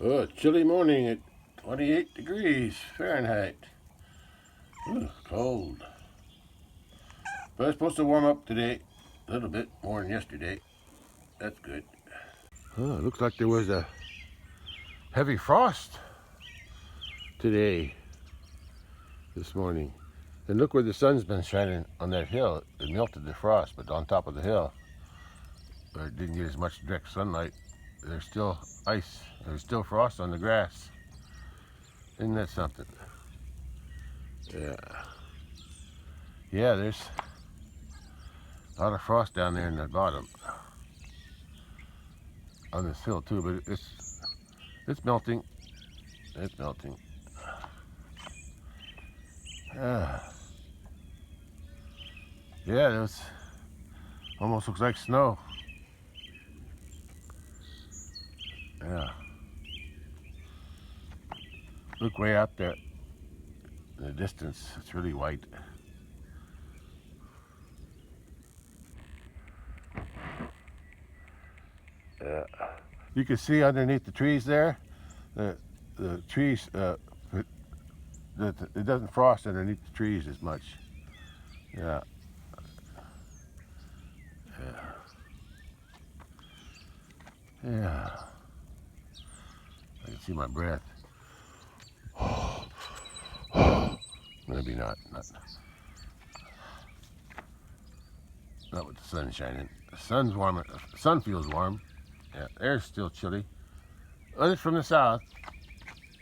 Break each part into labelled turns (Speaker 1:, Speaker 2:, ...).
Speaker 1: Oh, chilly morning at 28 degrees Fahrenheit. Ooh, cold. But it's supposed to warm up today a little bit more than yesterday. That's good. Oh, it looks like there was a heavy frost today, this morning. And look where the sun's been shining on that hill. It melted the frost, but on top of the hill, where it didn't get as much direct sunlight, there's still ice. There's still frost on the grass. Isn't that something? Yeah. Yeah, there's a lot of frost down there in the bottom on this hill too, but it's melting. It's melting. Yeah, it was almost looks like snow. Yeah. Look way out there in the distance. It's really white. Yeah. You can see underneath the trees there, the trees, it doesn't frost underneath the trees as much. Yeah. Yeah. I can see my breath. Maybe not with the sun shining. The sun's warm. The sun feels warm. Yeah, air's still chilly. Oh, it's from the south.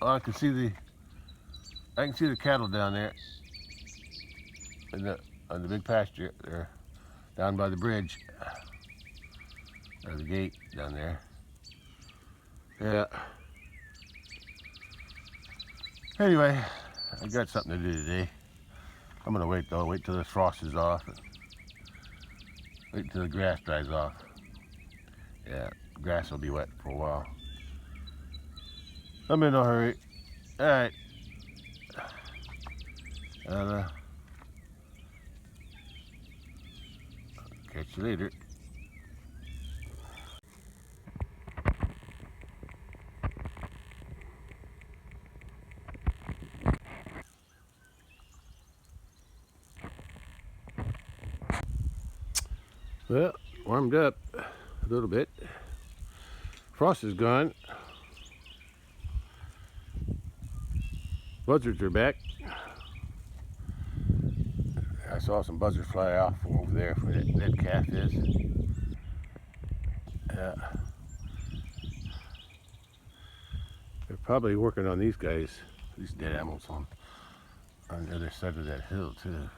Speaker 1: Oh, I can see the cattle down there on the big pasture there, down by the bridge, or the gate down there. Yeah. Anyway, I got something to do today. I'm gonna wait though. Wait till this frost is off. Wait till the grass dries off. Yeah, grass will be wet for a while. I'm in no hurry. All right. And catch you later. Well, warmed up a little bit. Frost is gone. Buzzards are back. I saw some buzzards fly off over there where that dead calf is. They're probably working on these guys, these dead animals on the other side of that hill too.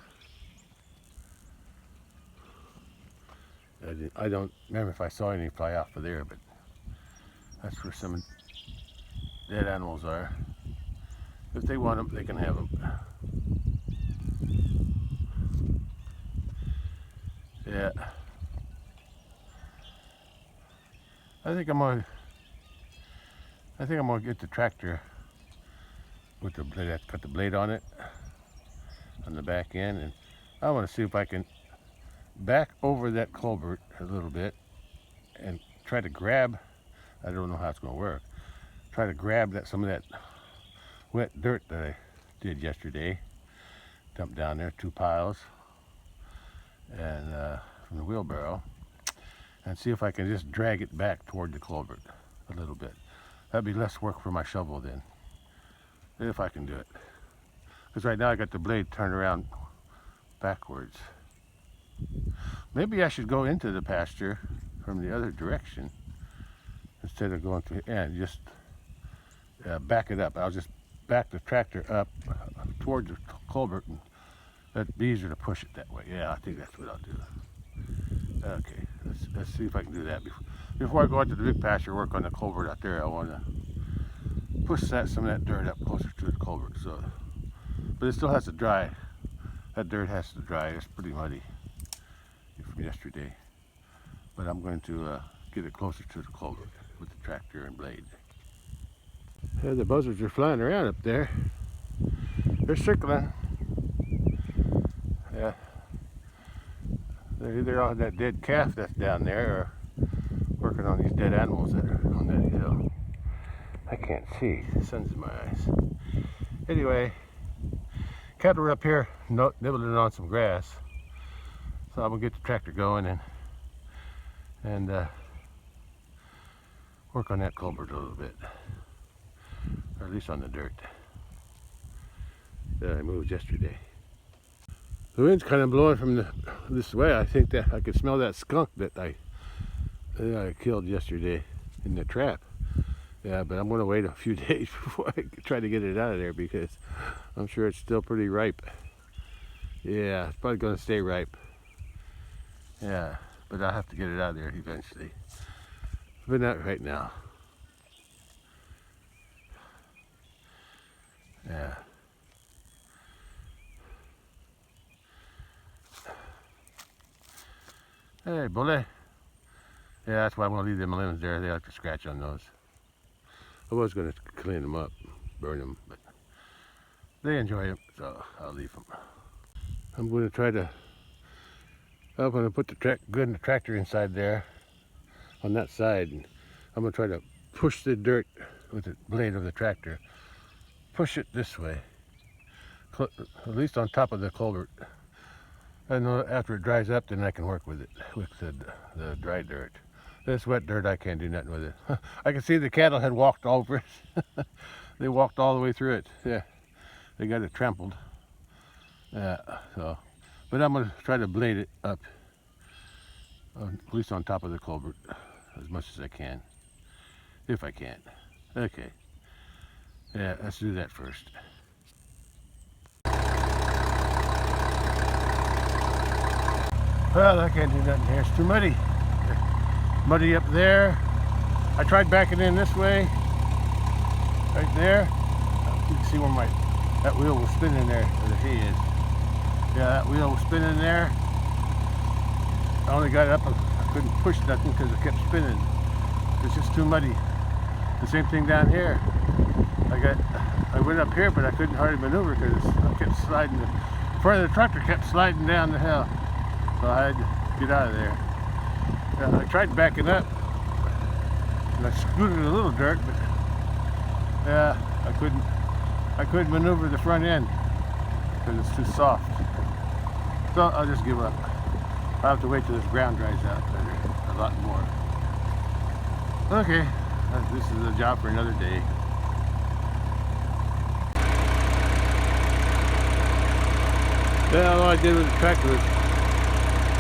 Speaker 1: I don't remember if I saw any fly off of there, but that's where some dead animals are. If they want them, they can have them. Yeah. I think I'm gonna get the tractor with the blade that's got the blade on it on the back end, and I want to see if I can back over that culvert a little bit and try to grab. I don't know how it's going to work. Try to grab some of that wet dirt that I did yesterday. Dumped down there 2 piles, and from the wheelbarrow, and see if I can just drag it back toward the culvert a little bit. That'd be less work for my shovel then, if I can do it. Because right now I got the blade turned around backwards. Maybe I should go into the pasture from the other direction instead of going through and just back it up. I'll just back the tractor up towards the culvert, and that'd be easier to push it that way. Yeah, I think that's what I'll do. Okay, let's see if I can do that before I go out to the big pasture, work on the culvert out there. I want to push some of that dirt up closer to the culvert. So, but it still has to dry. That dirt has to dry. It's pretty muddy from yesterday. But I'm going to get it closer to the culvert with the tractor and blade. Yeah, the buzzards are flying around up there. They're circling. Yeah. They're either on that dead calf that's down there or working on these dead animals that are on that hill. I can't see. The sun's in my eyes. Anyway, cattle are up here nibbling on some grass. So I'm gonna get the tractor going and work on that culvert a little bit, or at least on the dirt that I moved yesterday. The wind's kind of blowing from this way. I think that I could smell that skunk that I killed yesterday in the trap. Yeah, but I'm going to wait a few days before I try to get it out of there because I'm sure it's still pretty ripe. Yeah, it's probably going to stay ripe. Yeah, but I'll have to get it out of there eventually. But not right now. Yeah. Hey, bully. Yeah, that's why I'm going to leave them lemons there. They like to scratch on those. I was going to clean them up, burn them, but they enjoy them, so I'll leave them. I'm going to put the tractor inside there on that side, and I'm going to try to push the dirt with the blade of the tractor. Push it this way, at least on top of the culvert. And after it dries up, then I can work with it, with the dry dirt. This wet dirt, I can't do nothing with it. I can see the cattle had walked over it. They walked all the way through it. Yeah, they got it trampled. Yeah, so, but I'm gonna try to blade it up, at least on top of the culvert, as much as I can, if I can. Okay. Yeah, let's do that first. Well, I can't do nothing here. It's too muddy. Muddy up there. I tried backing in this way, right there. You can see where that wheel was spinning there, where the hay is. Yeah, that wheel was spinning there. I only got it up, I couldn't push nothing because it kept spinning. It's just too muddy. The same thing down here. I went up here, but I couldn't hardly maneuver because I kept sliding. The front of the tractor kept sliding down the hill. So I had to get out of there. Yeah, I tried backing up, and I scooted a little dirt, but yeah, I couldn't maneuver the front end because it's too soft. So I'll just give up. I'll have to wait till this ground dries out a lot more. Okay, this is a job for another day. Yeah, all I did with the tractor was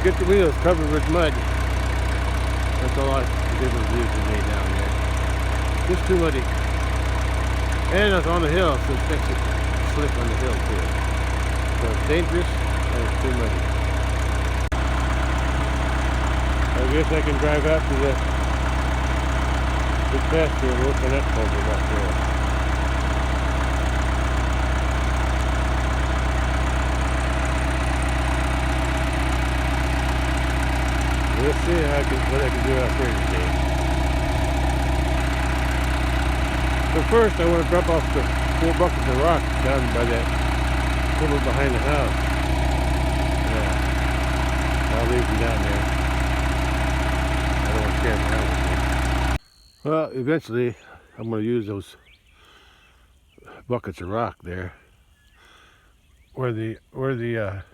Speaker 1: get the wheels covered with mud. That's all I did was do today down there. Just too muddy. And it's on the hill, so it makes it slip on the hill too. So it's dangerous and it's too muddy. I guess I can drive out to the pasture and work on that culvert up there. Let's see what I can do out there today. But first I want to drop off the 4 buckets of rock down by that culvert behind the house. Yeah, I'll leave them down there. I don't want to carry them around with me. Well, eventually I'm going to use those buckets of rock there where the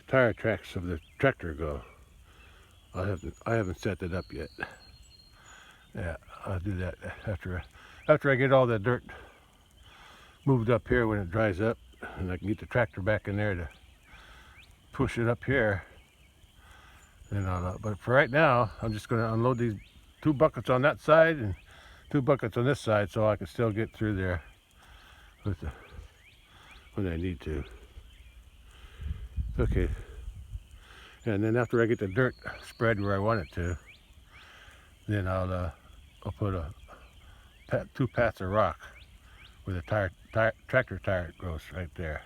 Speaker 1: tire tracks of the tractor go. I haven't set that up yet. Yeah, I'll do that after I get all that dirt moved up here when it dries up, and I can get the tractor back in there to push it up here. And but for right now, I'm just going to unload these 2 buckets on that side and 2 buckets on this side, so I can still get through there with when I need to. Okay. And then after I get the dirt spread where I want it to, then I'll put 2 paths of rock where the tractor tire goes right there.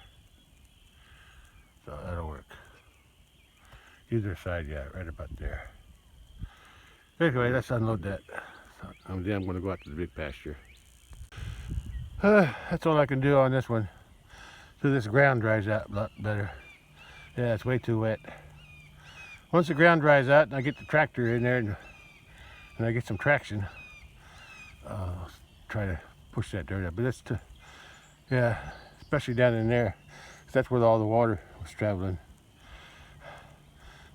Speaker 1: So that'll work. Either side, yeah, right about there. Anyway, let's unload that. And then I'm going to go out to the big pasture. That's all I can do on this one. So this ground dries out a lot better. Yeah, it's way too wet. Once the ground dries out and I get the tractor in there and I get some traction, I'll try to push that dirt up. But that's yeah, especially down in there. That's where all the water was traveling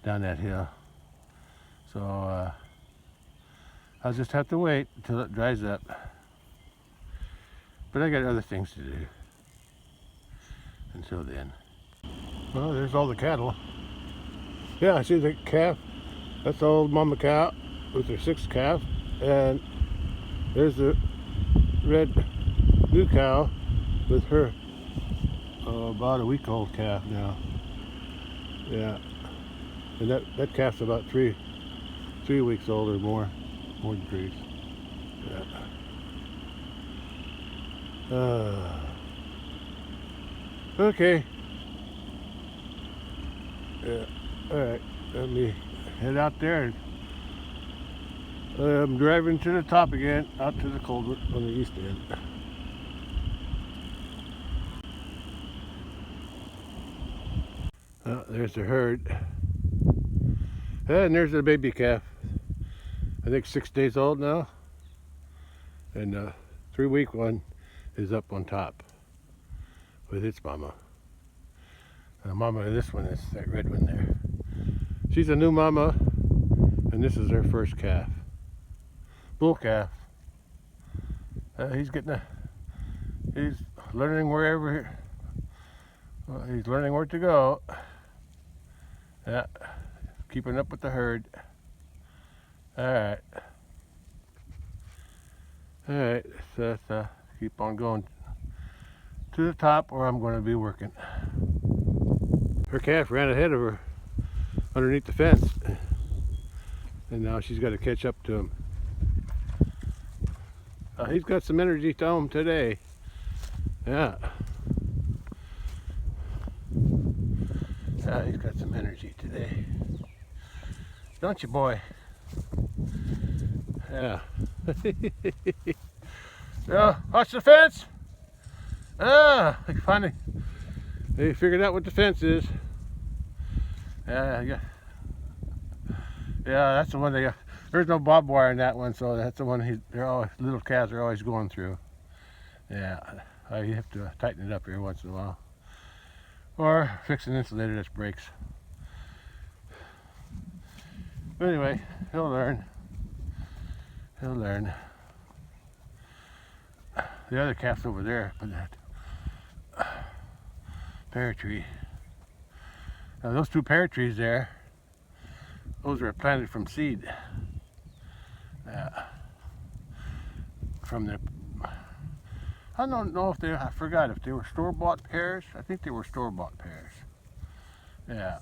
Speaker 1: down that hill. So I'll just have to wait until it dries up. But I got other things to do until then. Well, there's all the cattle. Yeah, I see the calf. That's the old mama cow with her 6th calf. And there's the red new cow with her about a week old calf now. Yeah. And that calf's about three weeks old or more than 3. Yeah. Okay. Yeah. All right. Let me head out there. I'm driving to the top again, out to the culvert on the east end. There's the herd. And there's the baby calf. I think 6 days old now. And the 3-week one is up on top with its mama. The mama of this one is that red one there. She's a new mama, and this is her first calf. Bull calf. He's learning he's learning where to go. Yeah, keeping up with the herd. Alright, so let's keep on going to the top where I'm going to be working. Her calf ran ahead of her underneath the fence, and now she's got to catch up to him. He's got some energy to him today. Yeah. He's got some energy today. Don't you, boy? Yeah. Yeah, watch the fence. Finally, they figured out what the fence is. Yeah, that's the one they got. There's no barbed wire in that one, so that's the one little calves are always going through. Yeah, you have to tighten it up every once in a while, or fix an insulator that breaks. But anyway, he'll learn. He'll learn. The other calf's over there, but that pear tree. Now those 2 pear trees there, those were planted from seed. From the, I don't know if I forgot if they were store-bought pears. I think they were store-bought pears. Yeah.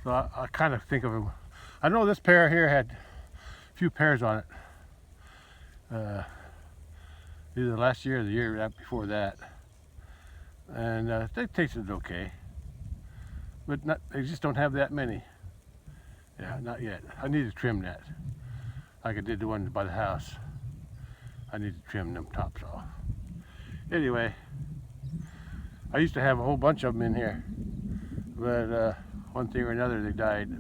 Speaker 1: So I kind of think of them. I know this pear here had a few pears on it. Either last year or the year before that. And they tasted okay. But they just don't have that many. Yeah, not yet. I need to trim that. Like I did the one by the house. I need to trim them tops off. Anyway, I used to have a whole bunch of them in here. But one thing or another, they died.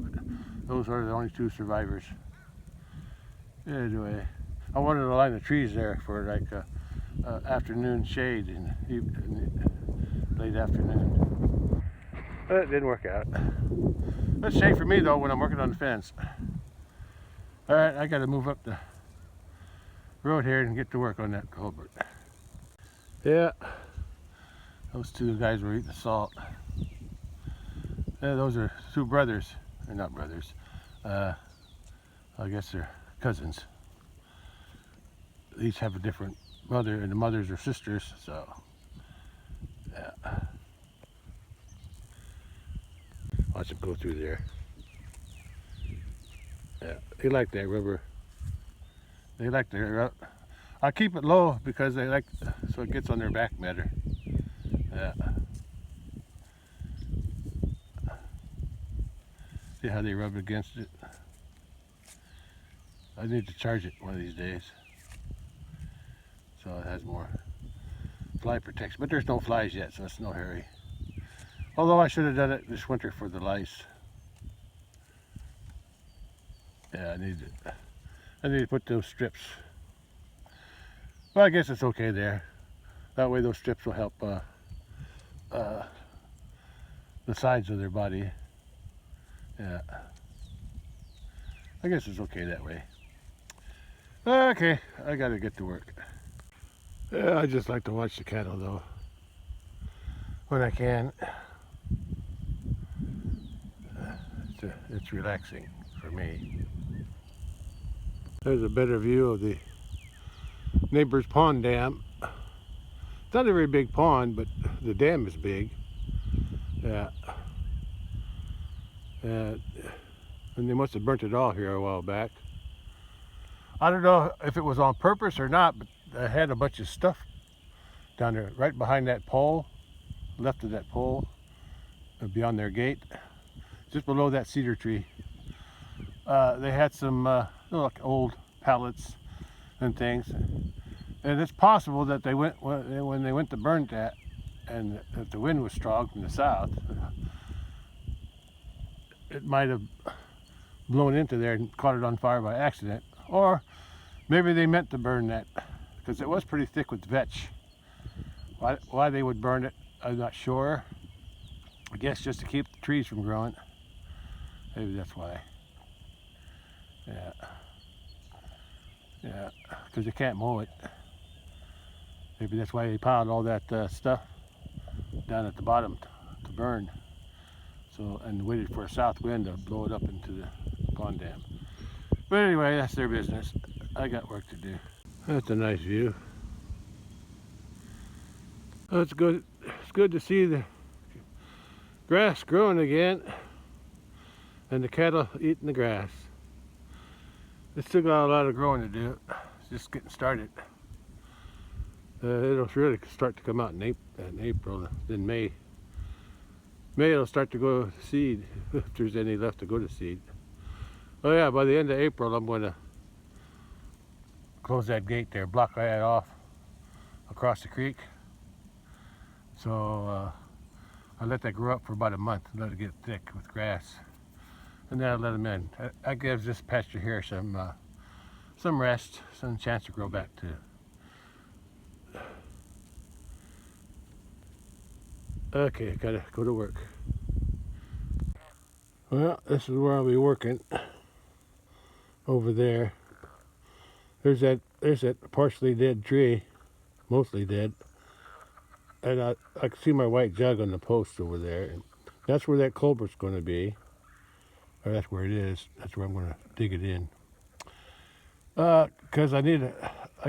Speaker 1: Those are the only 2 survivors. Anyway, I wanted to line the trees there for like afternoon shade in late afternoon. But it didn't work out. That's shade for me though when I'm working on the fence. Alright, I gotta move up the road here and get to work on that culvert. Yeah, those 2 guys were eating the salt. Yeah, those are 2 brothers. They're not brothers. I guess they're cousins. They each have a different mother, and the mothers are sisters, so yeah. Watch them go through there. Yeah, they like that rubber. They like their. I keep it low because they like, so it gets on their back better. Yeah. See how they rub against it? I need to charge it one of these days, so it has more fly protection. But there's no flies yet, so it's no hurry. Although I should have done it this winter for the lice. Yeah, I need to put those strips Well, I guess it's okay there. That way those strips will help the sides of their body. Yeah. I guess it's okay that way. Okay, I gotta get to work. Yeah, I just like to watch the cattle though, when I can. It's relaxing for me. There's a better view of the neighbor's pond dam. It's not a very big pond, but the dam is big. Yeah. And they must have burnt it all here a while back. I don't know if it was on purpose or not, but I had a bunch of stuff down there, right behind that pole, left of that pole, beyond their gate, just below that cedar tree. They had some like old pallets and things, and it's possible that they went when they went to burn that, and if the wind was strong from the south, it might have blown into there and caught it on fire by accident, or maybe they meant to burn that because it was pretty thick with vetch. Why they would burn it, I'm not sure. I guess just to keep the trees from growing. Maybe that's why. Yeah. Yeah, because they can't mow it. Maybe that's why they piled all that stuff down at the bottom to burn. So, and waited for a south wind to blow it up into the pond dam. But anyway, that's their business. I got work to do. That's a nice view. Oh, it's good. It's good to see the grass growing again, and the cattle eating the grass. It's still got a lot of growing to do. It's just getting started. It'll really start to come out in April, then May. May it'll start to go to seed, if there's any left to go to seed. Oh yeah, by the end of April I'm going to close that gate there, block that off across the creek. So I let that grow up for about a month, let it get thick with grass, and then I let them in. That gives this pasture here some rest, some chance to grow back too. Okay, I gotta go to work. Well, this is where I'll be working. Over there. There's that partially dead tree, mostly dead. And I can see my white jug on the post over there. And that's where that culvert's going to be. Or that's where it is. That's where I'm going to dig it in. Because I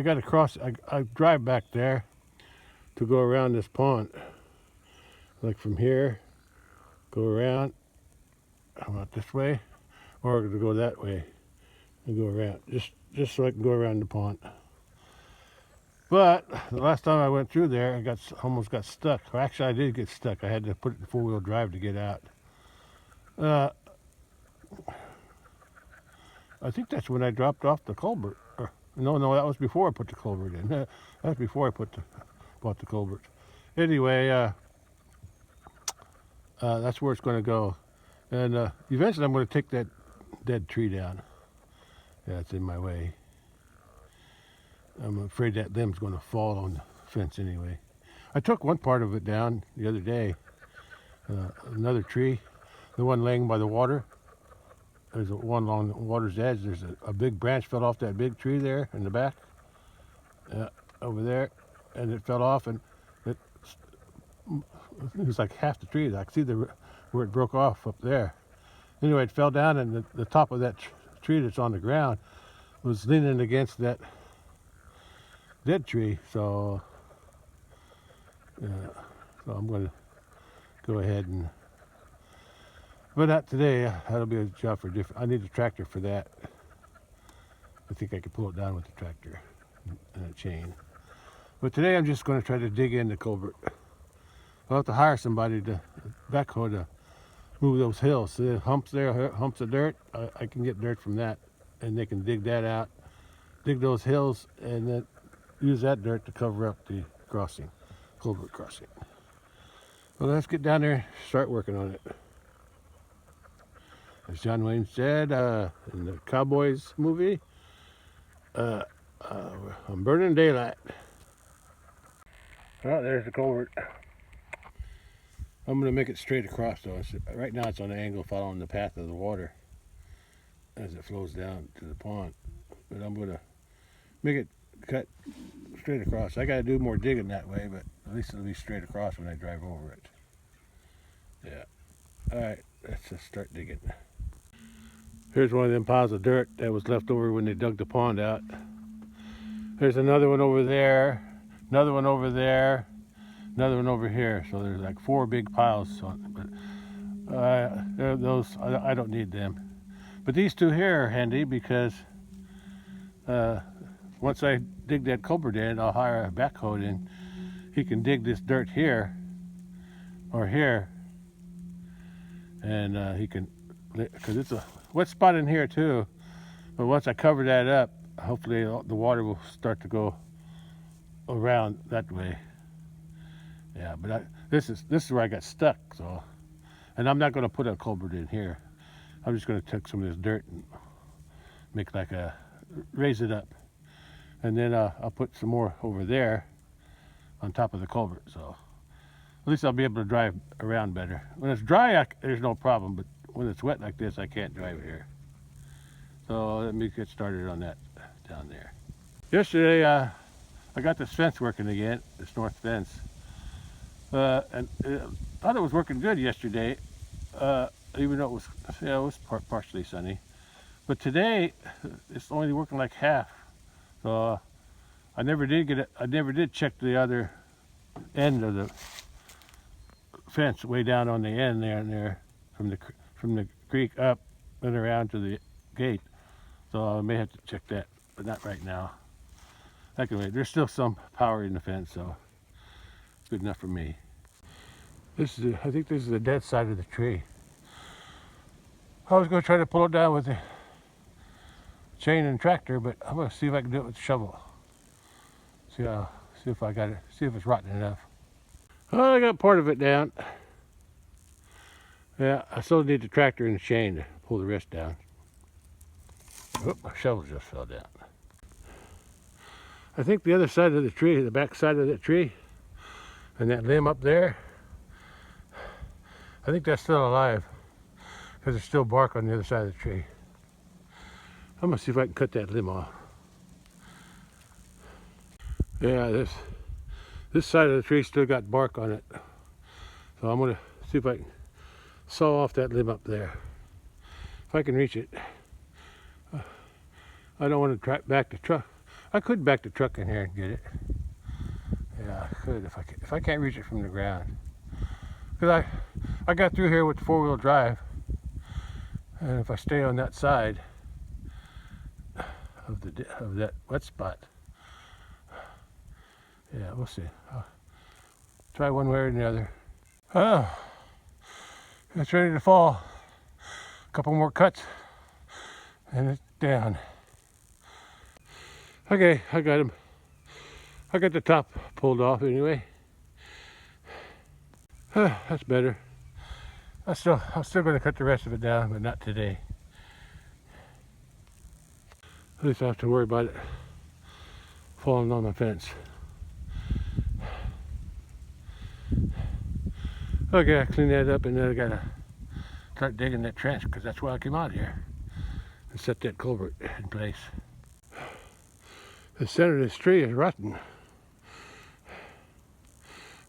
Speaker 1: got to cross, I drive back there to go around this pond. Like from here, go around, about this way, or to go that way and go around, just so I can go around the pond. But the last time I went through there, I almost got stuck. Or actually, I did get stuck. I had to put it in four-wheel drive to get out. I think that's when I dropped off the culvert. No, that was before I put the culvert in. That was before I bought the culvert. Anyway, that's where it's going to go. And eventually I'm going to take that dead tree down. Yeah, it's in my way. I'm afraid that limb's going to fall on the fence anyway. I took one part of it down the other day. Another tree, the one laying by the water. There's one along the water's edge. There's a big branch fell off that big tree there in the back. Over there. And it fell off, and it was like half the tree. I could see where it broke off up there. Anyway, it fell down, and the top of that tree that's on the ground was leaning against that dead tree. So I'm going to go ahead and, but not today. That'll be a job for different. I need a tractor for that. I think I could pull it down with the tractor and a chain. But today I'm just going to try to dig in the culvert. I'll have to hire somebody to backhoe to move those hills. So the humps there, humps of dirt, I can get dirt from that, and they can dig that out, dig those hills, and then use that dirt to cover up the crossing, culvert crossing. Well, let's get down there and start working on it. As John Wayne said in the Cowboys movie, I'm burning daylight. Oh, there's the culvert. I'm going to make it straight across though. Right now it's on an angle following the path of the water as it flows down to the pond. But I'm going to make it cut straight across. I got to do more digging that way, but at least it'll be straight across when I drive over it. Yeah. Alright, let's just start digging. Here's one of them piles of dirt that was left over when they dug the pond out. There's another one over there, another one over there, another one over here. So there's like 4 big piles. But those I don't need them. But these 2 here are handy because once I dig that culvert in, I'll hire a backhoe in. He can dig this dirt here or here, and he can, because it's a wet spot in here too. But once I cover that up, hopefully the water will start to go around that way. Yeah, but this is where I got stuck. So, and I'm not going to put a culvert in here. I'm just going to take some of this dirt and make like raise it up, and then I'll put some more over there on top of the culvert. So at least I'll be able to drive around better. When it's dry, there's no problem, but when it's wet like this, I can't drive here. So let me get started on that down there. Yesterday, I got this fence working again, this north fence. And thought it was working good yesterday, even though it was partially sunny. But today, it's only working like half. So I never did check the other end of the fence way down on the end there from the creek up and around to the gate. So I may have to check that, but not right now. I can wait. There's still some power in the fence, so it's good enough for me. I think this is the dead side of the tree. I was going to try to pull it down with the chain and tractor, but I'm going to see if I can do it with the shovel. See if I got it. See if it's rotten enough. Well, I got part of it down. Yeah, I still need the tractor and the chain to pull the rest down. Oh, my shovel just fell down. I think the other side of the tree, the back side of that tree, and that limb up there, I think that's still alive because there's still bark on the other side of the tree. I'm gonna see if I can cut that limb off. Yeah, this side of the tree still got bark on it, so I'm gonna see if I can saw off that limb up there. If I can reach it. I don't want to back the truck. I could back the truck in here and get it. Yeah, I could if I can't reach it from the ground. Because I got through here with the 4-wheel drive, and if I stay on that side of that wet spot, yeah, we'll see. I'll try one way or the other. Oh, it's ready to fall. A couple more cuts, and it's down. Okay, I got him. I got the top pulled off anyway. That's better. I'm still going to cut the rest of it down, but not today. At least I have to worry about it falling on my fence. Okay, I clean that up, and then I gotta start digging that trench because that's why I came out here and set that culvert in place. The center of this tree is rotten.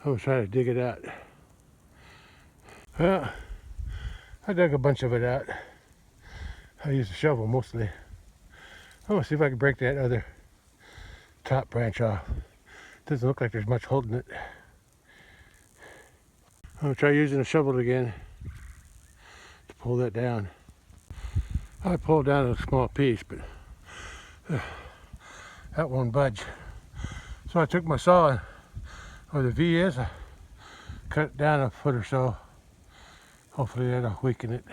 Speaker 1: I was trying to dig it out. Well, I dug a bunch of it out. I used a shovel mostly. I'm gonna see if I can break that other top branch off. Doesn't look like there's much holding it. I'm gonna try using a shovel again to pull that down. I pulled down a small piece, but that won't budge. So I took my saw, where the V is, I cut it down a foot or so. Hopefully that'll weaken it.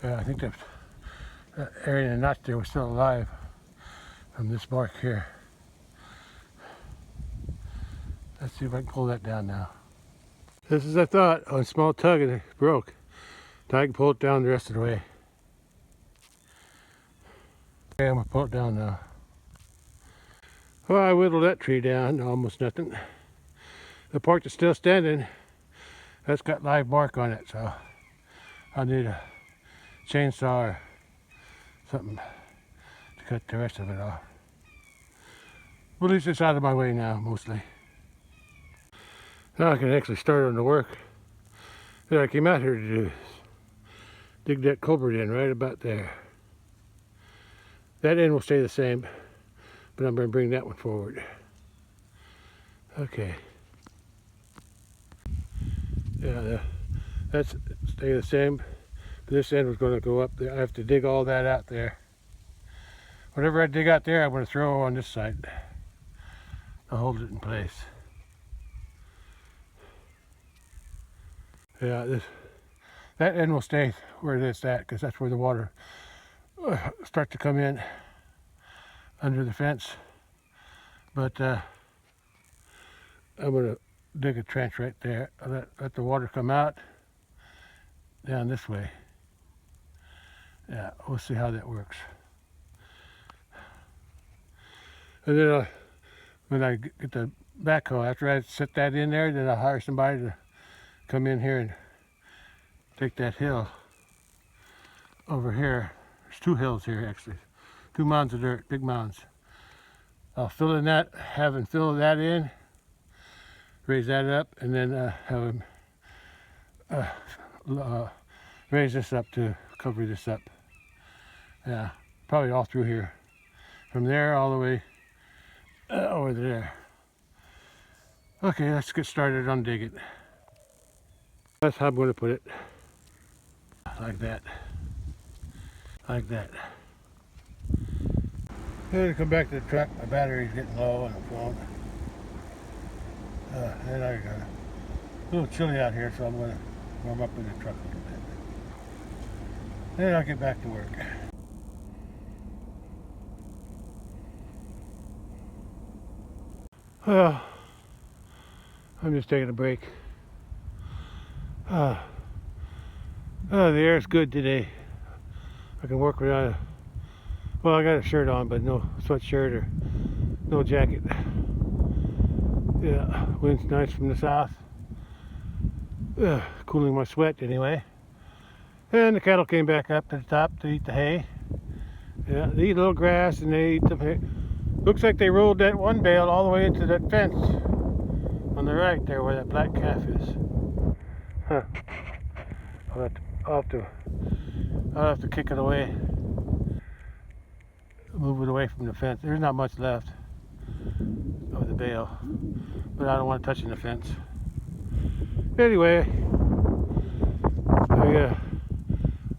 Speaker 1: Yeah, I think that area in the notch there was still alive from this bark here. Let's see if I can pull that down now. Just as I thought, on a small tug and it broke. Now I can pull it down the rest of the way. Okay, I'm gonna pull it down now. Well, I whittled that tree down, almost nothing. The part that's still standing, that's got live bark on it, so I'll need a chainsaw or something to cut the rest of it off. Well, at least it's out of my way now, mostly. Now I can actually start on the work that I came out here to do. Dig that culvert in right about there. That end will stay the same, but I'm going to bring that one forward. Okay. Yeah, that's stay the same. This end was going to go up there. I have to dig all that out there. Whatever I dig out there, I'm going to throw on this side to hold it in place. Yeah, that end will stay where it is at, because that's where the water starts to come in under the fence. But I'm going to dig a trench right there. Let the water come out down this way. Yeah, we'll see how that works. And then when I get the backhoe, after I set that in there, then I'll hire somebody to come in here and take that hill over here. There's two hills here, actually. 2 mounds of dirt, big mounds. I'll fill in that, have him fill that in, raise that up, and then have him raise this up to cover this up. Yeah, probably all through here. From there all the way over there. Okay, let's get started on digging. That's how I'm going to put it. Like that. Like that. Then to come back to the truck, my battery's getting low on the phone. And I got a little chilly out here, so I'm going to warm up in the truck a little bit. Then I'll get back to work. Well, I'm just taking a break. The air's good today. I can work without well, I got a shirt on, but no sweatshirt or no jacket. Yeah, wind's nice from the south. Cooling my sweat anyway. And the cattle came back up to the top to eat the hay. Yeah, they eat a little grass and they eat the hay. Looks like they rolled that one bale all the way into that fence on the right there where that black calf is. Huh. I'll have to kick it away. Move it away from the fence. There's not much left of the bale, but I don't want it touching the fence. Anyway,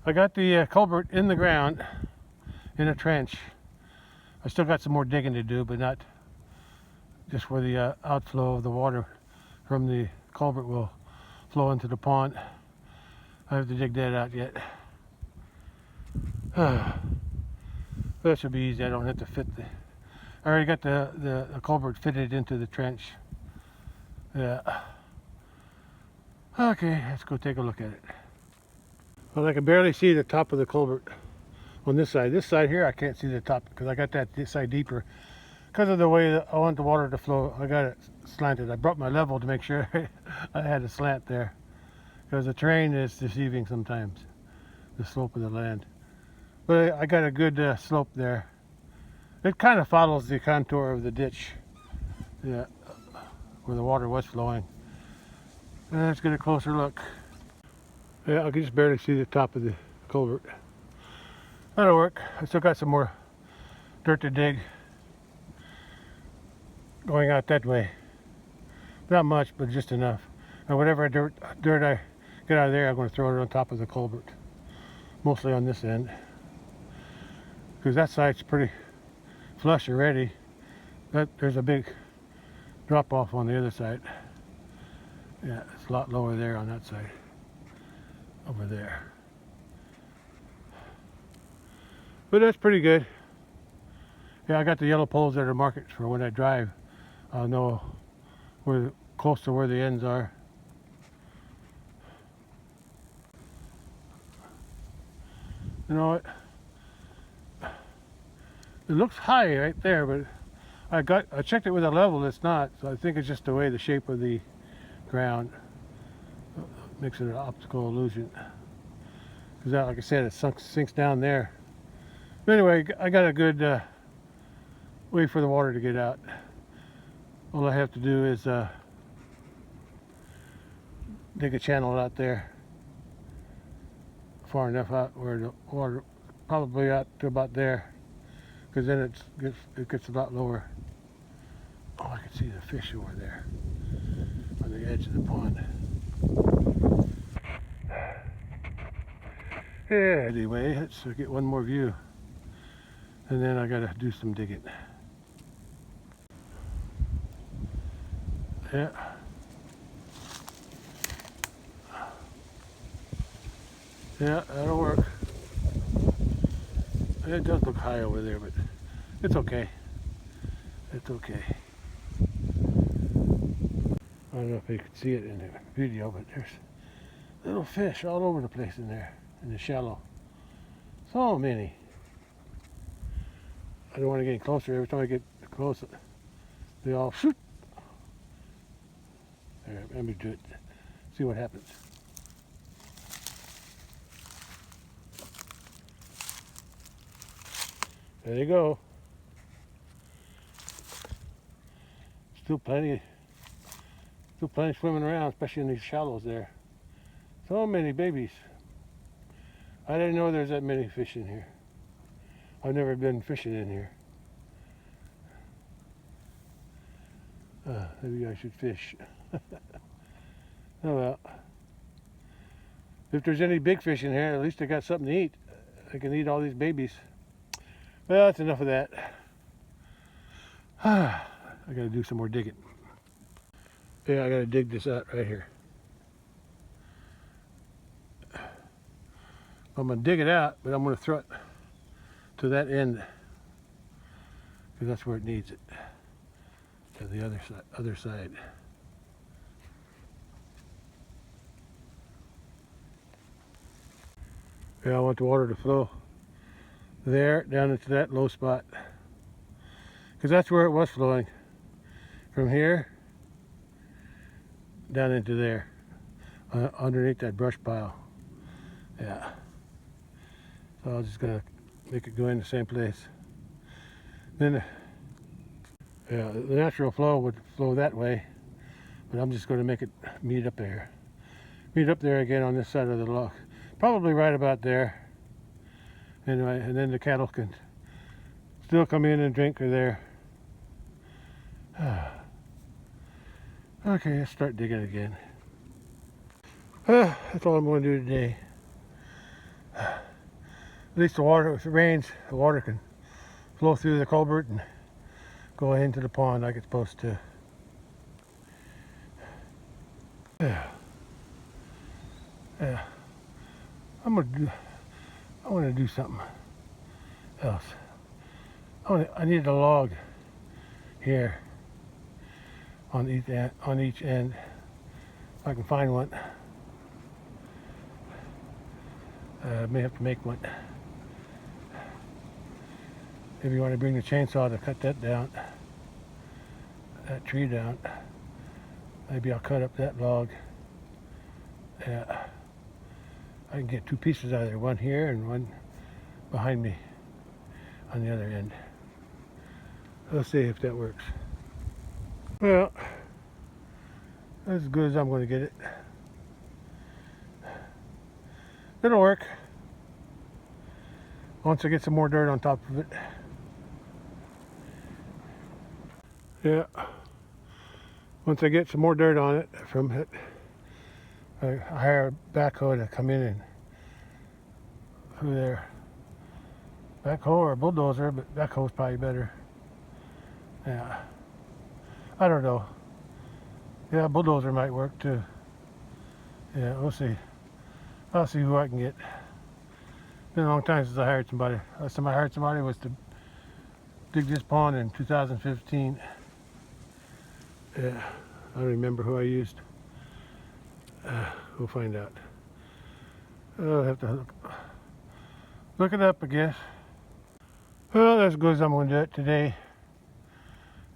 Speaker 1: I got the culvert in the ground in a trench. I still got some more digging to do, but not just where the outflow of the water from the culvert will flow into the pond. I have to dig that out yet. That should be easy. I don't have to fit I already got the culvert fitted into the trench. Yeah. Okay, let's go take a look at it. Well, I can barely see the top of the culvert on this side. This side here, I can't see the top because I got this side deeper. Because of the way that I want the water to flow, I got it slanted. I brought my level to make sure I had a slant there. Because the terrain is deceiving sometimes, the slope of the land. But I got a good slope there. It kind of follows the contour of the ditch, yeah, where the water was flowing. Let's get a closer look. Yeah, I can just barely see the top of the culvert. That'll work. I still got some more dirt to dig going out that way. Not much, but just enough. And whatever dirt I get out of there, I'm going to throw it on top of the culvert. Mostly on this end. Because that side's pretty flush already. There's a big drop off on the other side. Yeah, it's a lot lower there on that side. Over there. But that's pretty good. Yeah, I got the yellow poles that are marked for when I drive. I'll know where close to where the ends are. You know what? It looks high right there, but I checked it with a level, it's not, so I think it's just the way the shape of the ground makes it an optical illusion. Because like I said, it sinks down there. But anyway, I got a good way for the water to get out. All I have to do is dig a channel out there far enough out where the water probably out to about there, because then it gets a lot lower. Oh, I can see the fish over there on the edge of the pond. Yeah, anyway, let's get one more view, and then I gotta do some digging. Yeah. Yeah, that'll work. It does look high over there, but it's okay. It's okay. I don't know if you can see it in the video, but there's little fish all over the place in there, in the shallow. So many. I don't want to get closer. Every time I get close, they all shoot. There, let me do it. See what happens. There you go. Still plenty swimming around, especially in these shallows there. So many babies. I didn't know there's that many fish in here. I've never been fishing in here. Maybe I should fish. Oh well. If there's any big fish in here, at least they got something to eat. They can eat all these babies. Well, that's enough of that. I gotta do some more digging. Yeah, I gotta dig this out right here. I'm gonna dig it out, but I'm gonna throw it to that end, because that's where it needs it. To the other side. Yeah, I want the water to flow there down into that low spot, because that's where it was flowing, from here down into there, underneath that brush pile. Yeah, so I was just gonna make it go in the same place. Then yeah, the natural flow would flow that way, but I'm just going to make it meet up there again on this side of the log, probably right about there. Anyway, and then the cattle can still come in and drink there. Okay, let's start digging again. That's all I'm going to do today. At least the water, if it rains, the water can flow through the culvert and go into the pond like it's supposed to. Yeah. I want to do something else. I need a log here on each end. If I can find one. I may have to make one. If you want to bring the chainsaw to cut that down, that tree down, maybe I'll cut up that log. Yeah, I can get two pieces out of there, one here and one behind me on the other end. Let's see if that works. Well, as good as I'm going to get it. It'll work once I get some more dirt on top of it. Yeah, once I get some more dirt on it from it, I hire a backhoe to come in and through there. Backhoe or a bulldozer, but backhoe's probably better. Yeah, I don't know. Yeah, bulldozer might work too. Yeah, we'll see. I'll see who I can get. Been a long time since I hired somebody. Last time I hired somebody was to dig this pond in 2015. Yeah, I don't remember who I used. We'll find out. I'll have to look it up, I guess. Well, that's as good as I'm going to do it today.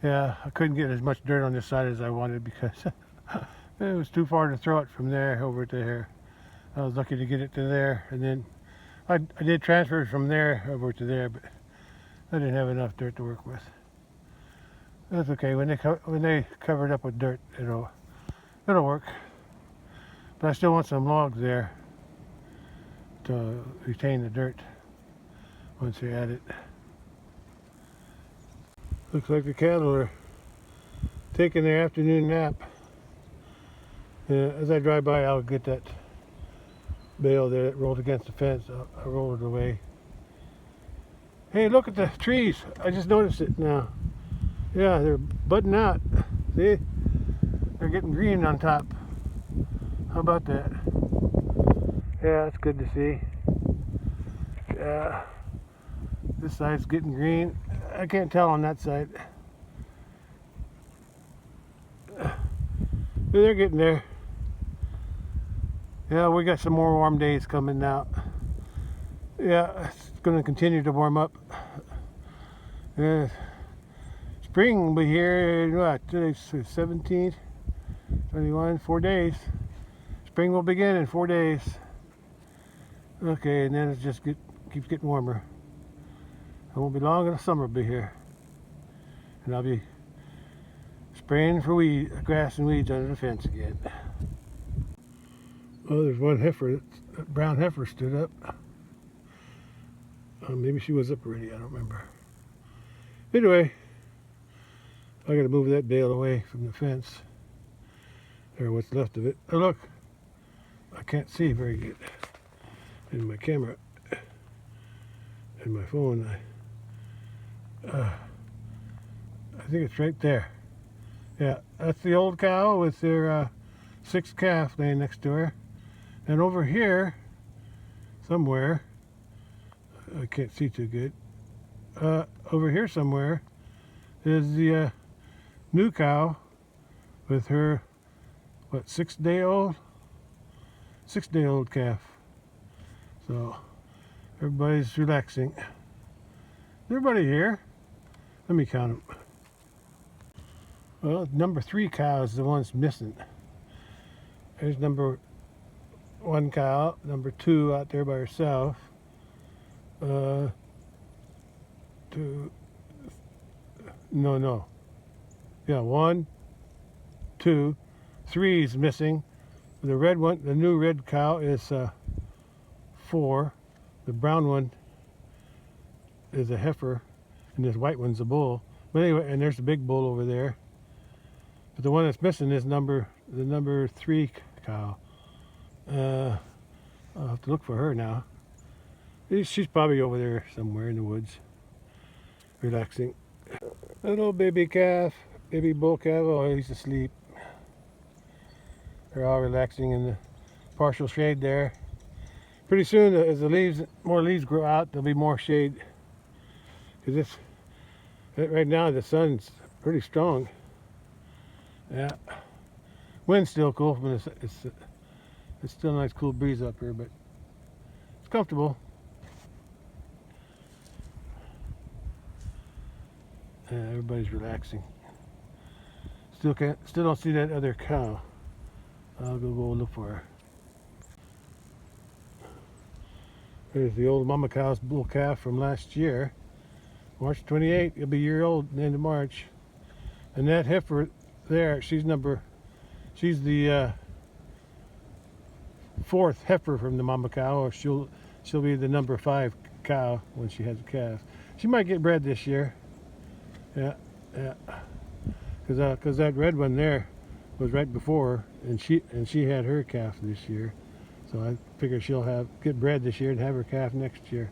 Speaker 1: Yeah, I couldn't get as much dirt on this side as I wanted because it was too far to throw it from there over to there. I was lucky to get it to there, and then I did transfer from there over to there, but I didn't have enough dirt to work with. That's okay. When they cover it up with dirt, it'll work. But I still want some logs there to retain the dirt once you add it. Looks like the cattle are taking their afternoon nap. As I drive by, I'll get that bale there that rolled against the fence. I'll roll it away. Hey, look at the trees. I just noticed it now. Yeah, they're budding out. See? They're getting green on top. How about that? Yeah, it's good to see. Yeah. This side's getting green. I can't tell on that side. They're getting there. Yeah, we got some more warm days coming now. Yeah, it's going to continue to warm up. Spring will be here in what? Today's 17th, 21, 4 days. Spring will begin in 4 days. Okay, and then it just keeps getting warmer. It won't be long and the summer will be here. And I'll be spraying for grass and weeds under the fence again. Oh, there's one heifer, that brown heifer stood up. Maybe she was up already, I don't remember. Anyway, I gotta move that bale away from the fence. Or what's left of it. Oh look, I can't see very good in my camera and my phone. I think it's right there. Yeah, that's the old cow with their 6th calf laying next to her. And over here, somewhere, I can't see too good. Over here somewhere is the new cow with her, what, 6-day-old? 6-day-old calf. So everybody's relaxing. Is everybody here? Let me count them. Well, number 3 cow is the one that's missing. There's number 1 cow, number 2 out there by herself. 2. No. Yeah, 1, 2, 3 is missing. The red one, the new red cow is 4. The brown one is a heifer, and this white one's a bull. But anyway, and there's the big bull over there. But the one that's missing is the number 3 cow. I'll have to look for her now. She's probably over there somewhere in the woods, relaxing. Little baby calf, baby bull calf. Oh, he's asleep. They're all relaxing in the partial shade there. Pretty soon, as the more leaves grow out, there'll be more shade. Because right now the sun's pretty strong. Yeah, wind's still cool. It's still a nice cool breeze up here, but it's comfortable. Yeah, everybody's relaxing. Still don't see that other cow. I'll go look for her. There's the old mama cow's bull calf from last year. March 28th, it'll be a year old at the end of March. And that heifer there, she's the 4th heifer from the mama cow, or she'll be the number 5 cow when she has a calf. She might get bred this year. Yeah. Because that red one there was right before her, and she had her calf this year. So I figure she'll get bred this year and have her calf next year.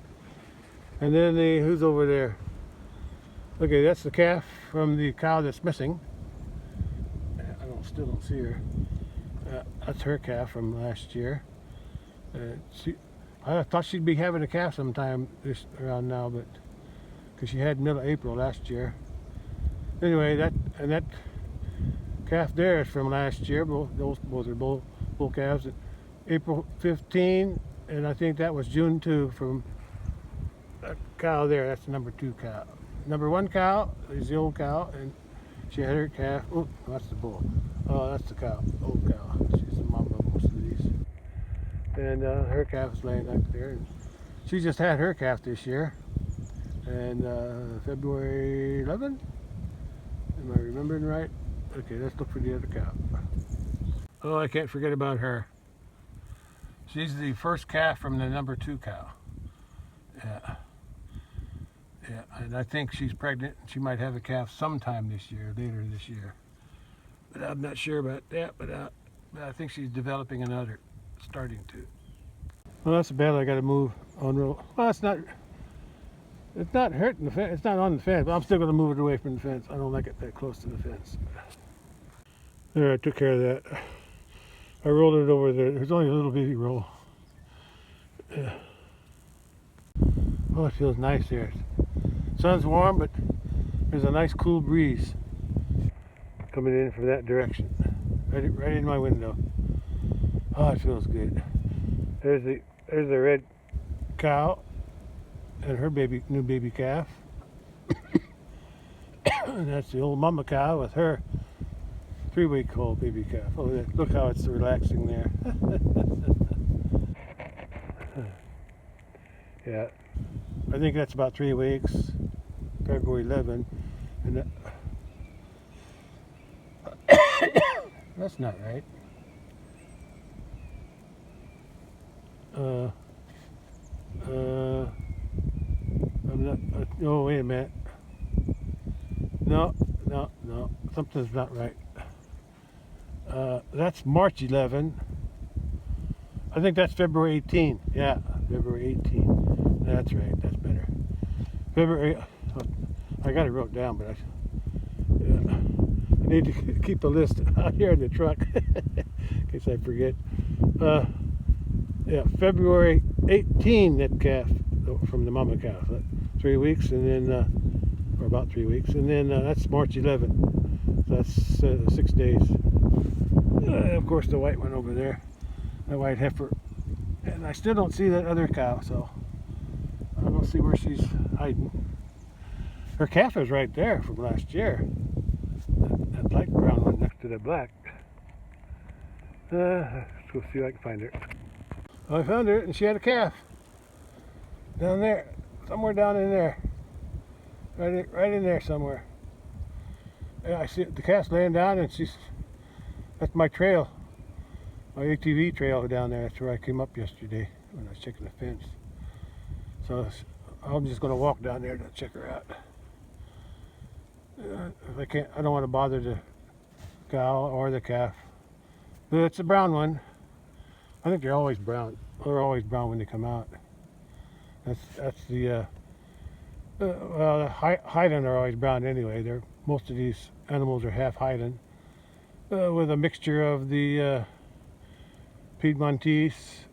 Speaker 1: And then who's over there? Okay, that's the calf from the cow that's missing. I still don't see her. That's her calf from last year. I thought she'd be having a calf sometime around now, but because she had middle of April last year. Anyway, that calf there is from last year. Both are bull calves. April 15, and I think that was June 2 from that cow there. That's the number 2 cow. Number 1 cow is the old cow, and She had her calf. Oh, that's the bull. Oh, that's the cow. Old cow. She's the mama of most of these. And her calf is laying back there. And she just had her calf this year. And February 11? Am I remembering right? Okay, let's look for the other cow. Oh, I can't forget about her. She's the first calf from the number 2 cow. Yeah. Yeah, and I think she's pregnant. She might have a calf sometime this year, later this year. But I'm not sure about that, but I think she's developing another, starting to. Well, that's a bale I got to move on real. Well, it's not hurting the fence. It's not on the fence, but I'm still going to move it away from the fence. I don't like it that close to the fence. There, I took care of that. I rolled it over there. There's only a little bitty roll. Yeah. Oh, it feels nice here. Sun's warm, but there's a nice cool breeze coming in from that direction. Right in my window. Oh, it feels good. There's the red cow and her new baby calf. And that's the old mama cow with her 3-week-old baby calf. Oh, look how it's relaxing there. Yeah, I think that's about 3 weeks. February 11, and that's not right. I'm not. Oh, wait a minute. No, something's not right. That's March 11. I think that's February 18. Yeah, February 18. That's right. That's better. February. I got it wrote down, but I need to keep a list out here in the truck in case I forget. Yeah, February 18, that calf from the mama cow. So 3 weeks, and then, or about 3 weeks, and then that's March 11. So that's 6 days. Of course, the white one over there, the white heifer, and I still don't see that other cow, so I don't see where she's hiding. Her calf is right there from last year. That light brown one next to the black. Let's go see if I can find her. Well, I found her, and she had a calf down there, somewhere down in there, right in there somewhere. Yeah, I see the calf's laying down, and that's my trail, my ATV trail down there. That's where I came up yesterday when I was checking the fence. So I'm just going to walk down there to check her out. If I don't want to bother the cow or the calf. But it's a brown one. I think they're always brown. They're always brown when they come out. That's the well, the Highland are always brown anyway. Most of these animals are half Highland, with a mixture of the Piedmontese,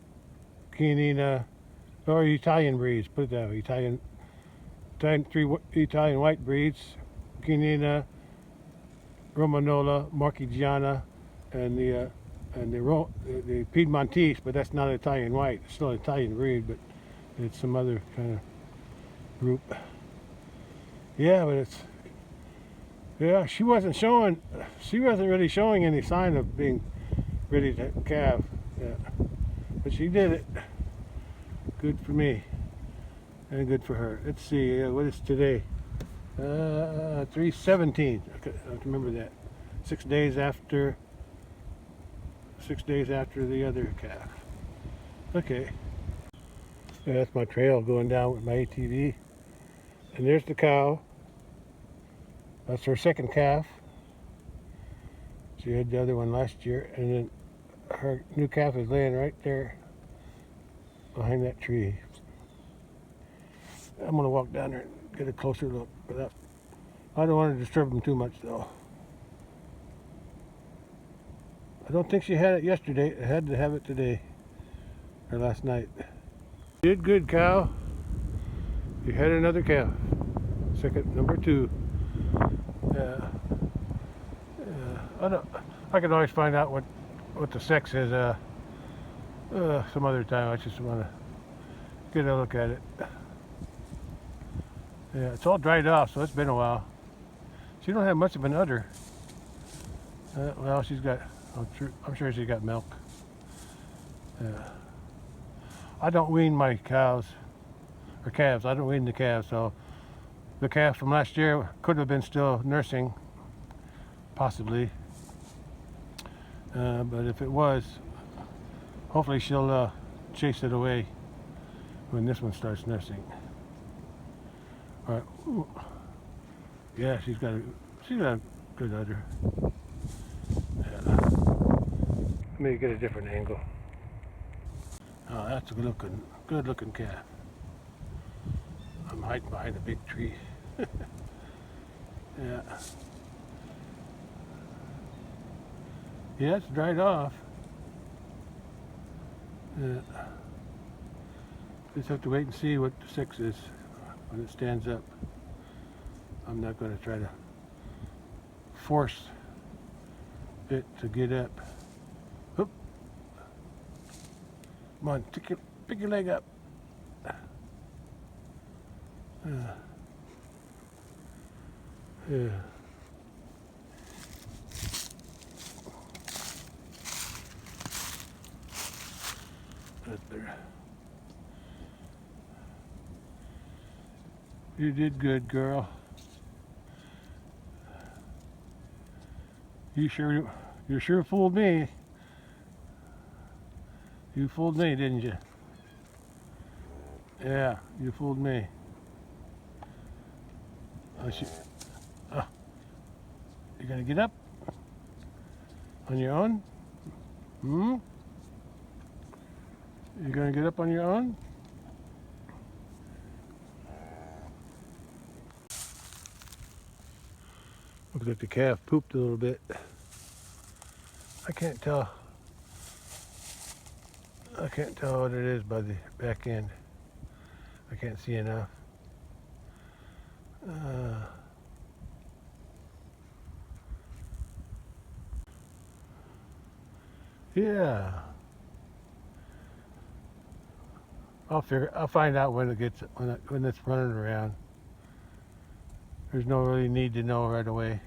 Speaker 1: Chianina, or Italian breeds. Put it that way. Three Italian white breeds: Chianina, Romanola, Marchigiana, and the Piedmontese, but that's not Italian white. It's still an Italian breed, but it's some other kind of group. Yeah, but she wasn't really showing any sign of being ready to calve. Yeah, but she did it. Good for me, and good for her. Let's see, what is today? 3/17. I have to remember that. 6 days after the other calf. Okay. Yeah, that's my trail going down with my ATV. And there's the cow. That's her second calf. She had the other one last year, and then her new calf is laying right there behind that tree. I'm gonna walk down there and get a closer look, but I don't want to disturb them too much though. I don't think she had it yesterday. I had to have it today, or last night. You did good, cow. You had another calf. Number 2. Yeah. I can always find out what the sex is some other time. I just want to get a look at it. Yeah, it's all dried off, so it's been a while. She don't have much of an udder. Well, she's got, I'm sure she's got milk. I don't wean my cows, or calves. I don't wean the calves, so the calf from last year could have been still nursing, possibly. But if it was, hopefully she'll chase it away when this one starts nursing. All right. Ooh. Yeah, she's got a good udder. Yeah. Let me get a different angle. Oh, that's a good looking calf. I'm hiding behind a big tree. Yeah. Yeah, it's dried off. Yeah. Just have to wait and see what the 6 is when it stands up. I'm not going to try to force it to get up. Oop. Come on, pick your leg up. Yeah. That's there. You did good, girl. You sure fooled me. You fooled me, didn't you? Yeah, you fooled me. You gonna get up on your own? Hmm? You gonna get up on your own? Looks like the calf pooped a little bit. I can't tell what it is by the back end. I can't see enough. Yeah. I'll find out when it's running around. There's no really need to know right away.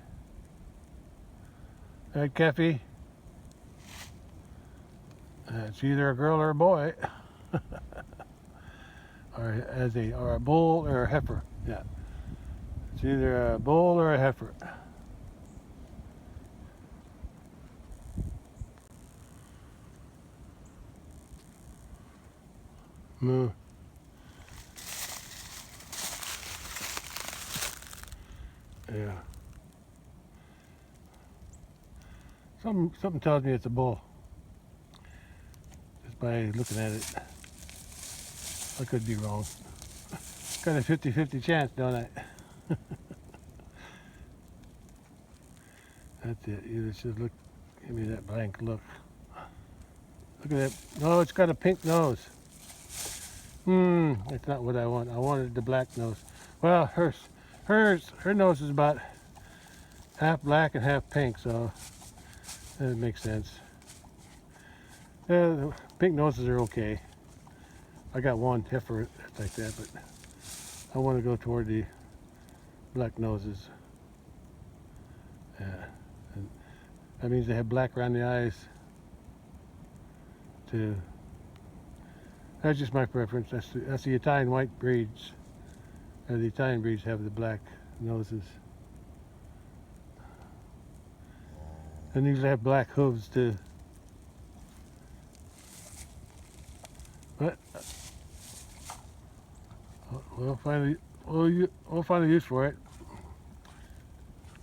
Speaker 1: Right, Keffy? It's either a girl or a boy. or a bull or a heifer. Yeah. It's either a bull or a heifer. Moo. Yeah. Something tells me it's a bull. Just by looking at it. I could be wrong. Got a 50-50 chance, don't I? That's it. You just look, give me that blank look. Look at that. No, it's got a pink nose. That's not what I want. I wanted the black nose. Well, her nose is about half black and half pink, so that makes sense. The pink noses are okay. I got one heifer that's like that, but I want to go toward the black noses. Yeah, and that means they have black around the eyes too. That's just my preference. That's the Italian white breeds. The Italian breeds have the black noses. And these have black hooves too. But we'll find a use for it.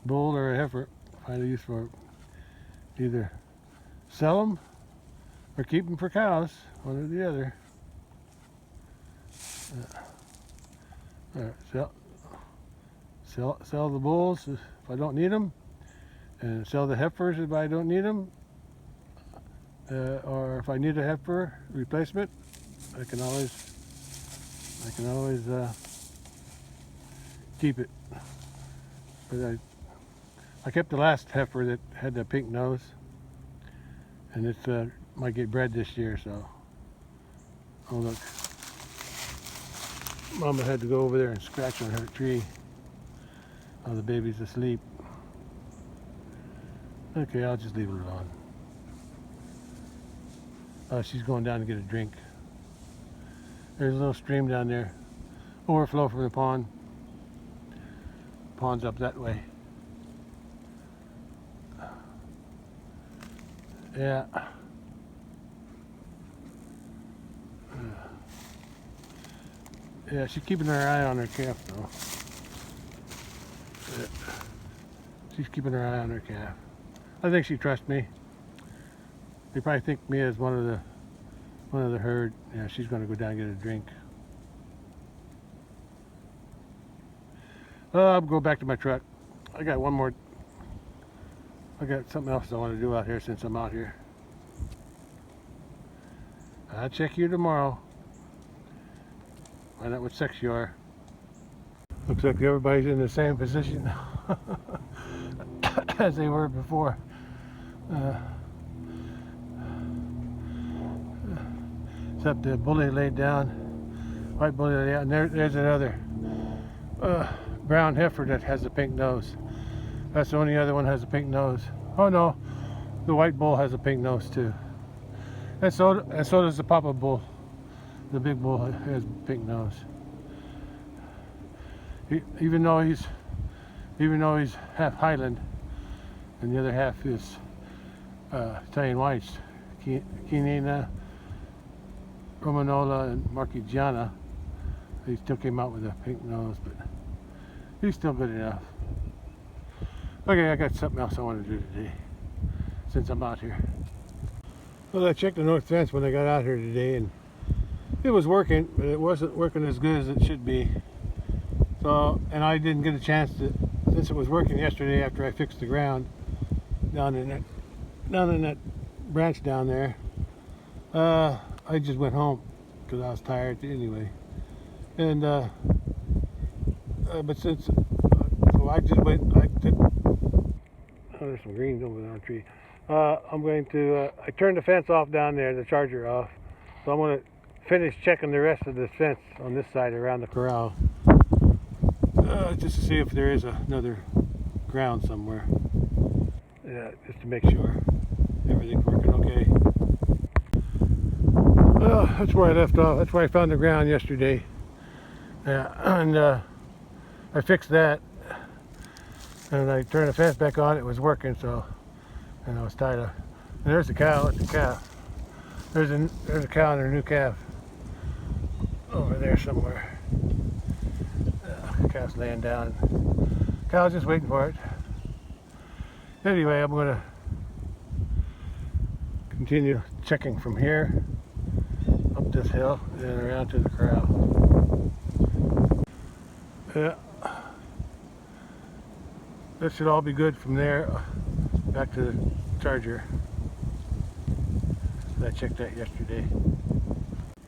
Speaker 1: Bull or a heifer, find a use for it. Either sell them or keep them for cows, one or the other. All right, sell the bulls if I don't need them, and sell the heifers if I don't need them, or if I need a heifer replacement, I can always keep it. But I kept the last heifer that had the pink nose, and it might get bred this year. So, oh look. Mama had to go over there and scratch on her tree while the baby's asleep. Okay, I'll just leave it alone. She's going down to get a drink. There's a little stream down there. Overflow from the pond. Pond's up that way. Yeah. Yeah, she's keeping her eye on her calf though. Yeah. She's keeping her eye on her calf. I think she trusts me. They probably think me as one of the herd. Yeah, she's going to go down and get a drink. I'll go back to my truck. I got something else I want to do out here since I'm out here. I'll check you tomorrow. Find out what sex you are. Looks like everybody's in the same position as they were before. Except the bully laid down, white bully laid down, and there's another brown heifer that has a pink nose. That's the only other one that has a pink nose. Oh no, the white bull has a pink nose too. And so does the papa bull. The big bull has a pink nose. Even though he's half Highland, and the other half is Italian whites, Quinina, Romanola, and Marchigiana. He still came out with a pink nose, but he's still good enough. Okay, I got something else I want to do today, since I'm out here. Well, I checked the north fence when I got out here today, and it was working, but it wasn't working as good as it should be. So, and I didn't get a chance to, since it was working yesterday after I fixed the ground down in that branch down there. I just went home because I was tired anyway, and but since so I just went. Oh, there's some greens over there on the tree. I'm going to. I turned the fence off down there, the charger off. So I'm going to finish checking the rest of the fence on this side around the corral, just to see if there is another ground somewhere. Yeah, just to make sure everything's working okay. That's where I left off. That's where I found the ground yesterday. Yeah, and I fixed that, and I turned the fence back on. It was working, so, and I was tired of. And there's the cow. It's a calf. There's a cow and her new calf over there somewhere. Calf's laying down. Cow's just waiting for it. Anyway, I'm going to continue checking from here up this hill and then around to the corral. Yeah, that should all be good from there back to the charger. I checked that yesterday.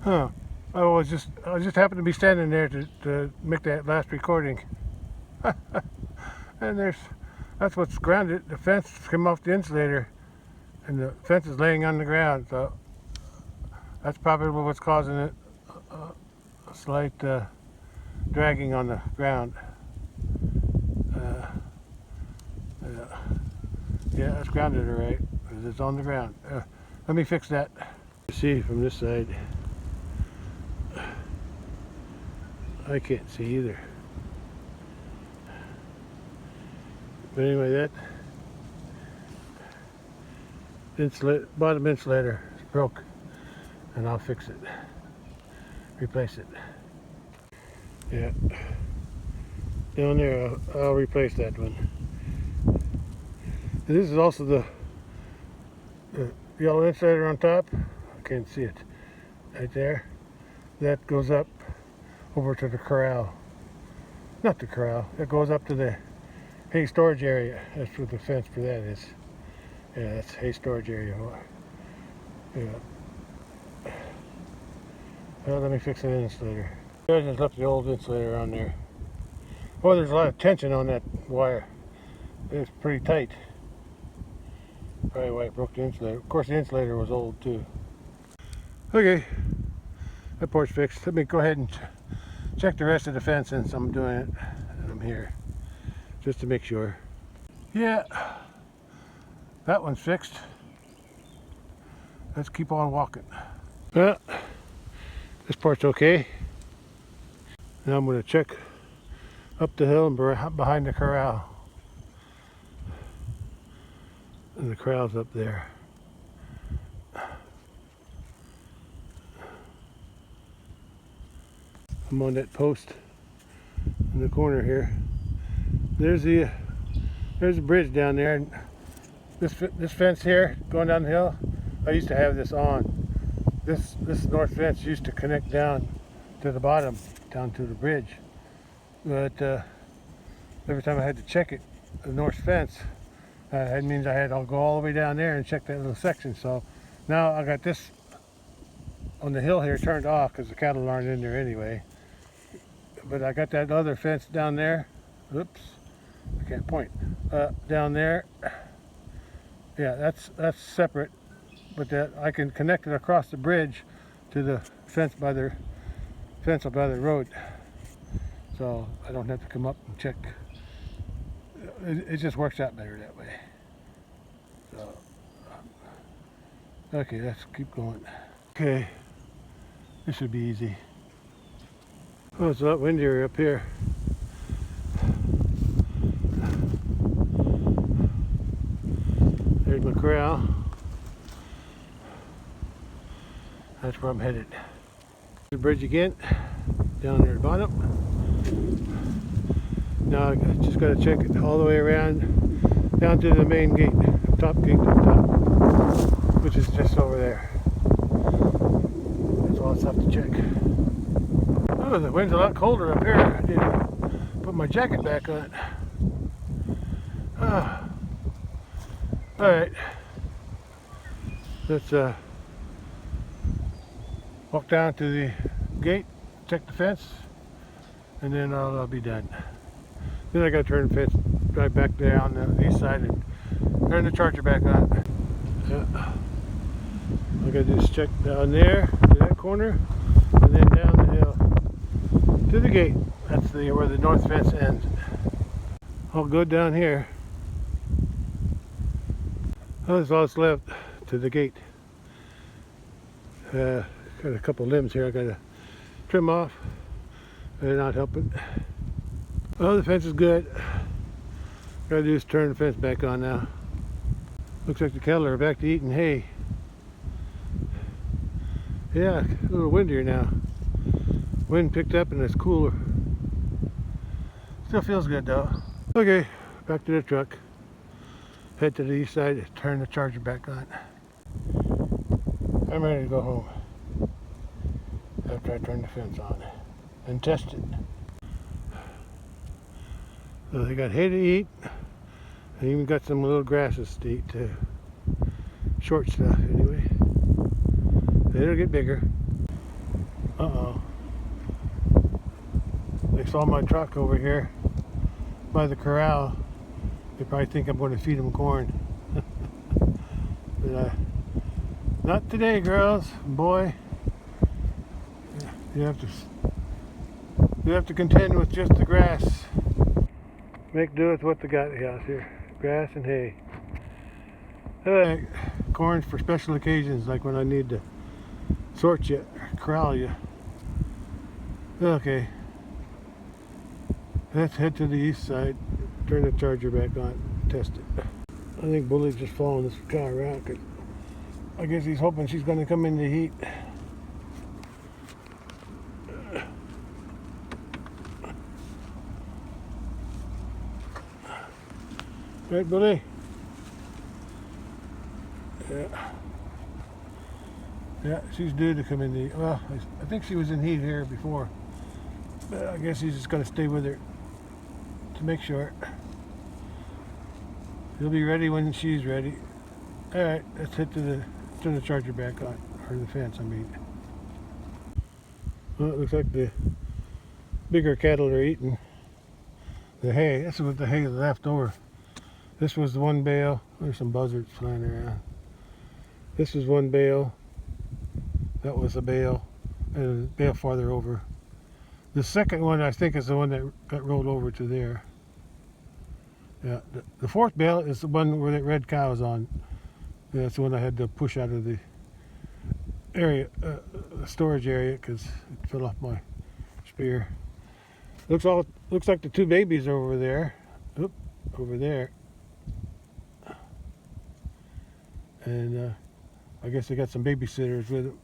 Speaker 1: Huh. I just happened to be standing there to make that last recording. And that's what's grounded. The fence came off the insulator, and the fence is laying on the ground, so that's probably what's causing it, a slight dragging on the ground. Yeah, that's grounded all right, because it's on the ground. Let me fix that. You see from this side, I can't see either. But anyway, that bottom insulator is broke, and I'll fix it, replace it. Yeah, down there I'll replace that one. And this is also the yellow insulator on top. I can't see it right there. That goes up over to the corral. Not the corral, it goes up to the hay storage area. That's what the fence for that is. Yeah, that's hay storage area. Yeah. Well, let me fix that insulator. I just left the old insulator on there. Oh, there's a lot of tension on that wire. It's pretty tight. Probably why it broke the insulator. Of course, the insulator was old too. Okay, that port's fixed. Let me go ahead and check the rest of the fence since I'm doing it and I'm here, just to make sure. Yeah, That one's fixed. Let's keep on walking. Well, this part's okay. Now I'm going to check up the hill and behind the corral. And the corral's up there. I'm on that post in the corner here. There's a bridge down there, and this fence here going down the hill, I used to have this on. This north fence used to connect down to the bottom, down to the bridge. But every time I had to check it, the north fence, that means I had to go all the way down there and check that little section. So now I got this on the hill here turned off because the cattle aren't in there anyway. But I got that other fence down there. Oops, I can't point. Down there. Yeah, that's separate. But that I can connect it across the bridge to the fence by the road. So I don't have to come up and check. It just works out better that way. So okay, let's keep going. Okay, this should be easy. Oh, it's a lot windier up here. There's my corral. That's where I'm headed. The bridge again, down there at the bottom. Now I just got to check it all the way around, down to the main gate, the top gate at the top, which is just over there. That's all I have to check. Oh, the wind's a lot colder up here. I need to put my jacket back on. Ah. All right, let's walk down to the gate, check the fence, and then I'll be done. Then I got to turn the fence right back there on the east side and turn the charger back on. Yeah. All I got to do is check down there to that corner, and then down the hill to the gate. That's where the north fence ends. I'll go down here. Oh, that's all that's left to the gate. Got a couple limbs here I gotta trim off. They're not helping. Oh, the fence is good. Gotta do is turn the fence back on now. Looks like the cattle are back to eating hay. Yeah, a little windier now. Wind picked up and it's cooler. Still feels good though. Okay, back to the truck. Head to the east side, turn the charger back on. I'm ready to go home after I turn the fence on and test it. So they got hay to eat. They even got some little grasses to eat too. Short stuff anyway. It'll get bigger. Uh-oh. They saw my truck over here by the corral. They probably think I'm going to feed them corn. But not today, girls. Boy, you have to contend with just the grass. Make do with what they got out here. Grass and hay. Corn for special occasions, like when I need to sort you, corral you. Okay. Let's head to the east side. Turn the charger back on, test it. I think Bully's just following this car around because I guess he's hoping she's going to come in the heat. Right, Bully? Yeah. Yeah, she's due to come in the, well, I think she was in heat here before. But I guess he's just going to stay with her to make sure. He'll be ready when she's ready. Alright, let's head to turn the charger back on, or the fence, I mean. Well, it looks like the bigger cattle are eating the hay. This is what the hay left over. This was the one bale. There's some buzzards flying around. This was one bale. That was a bale, and a bale farther over. The second one, I think, is the one that got rolled over to there. Yeah, the fourth bale is the one where that red cow is on. Yeah, that's the one I had to push out of the area, storage area, because it fell off my spear. Looks like the two babies are over there. Oop, over there. And I guess they got some babysitters with them.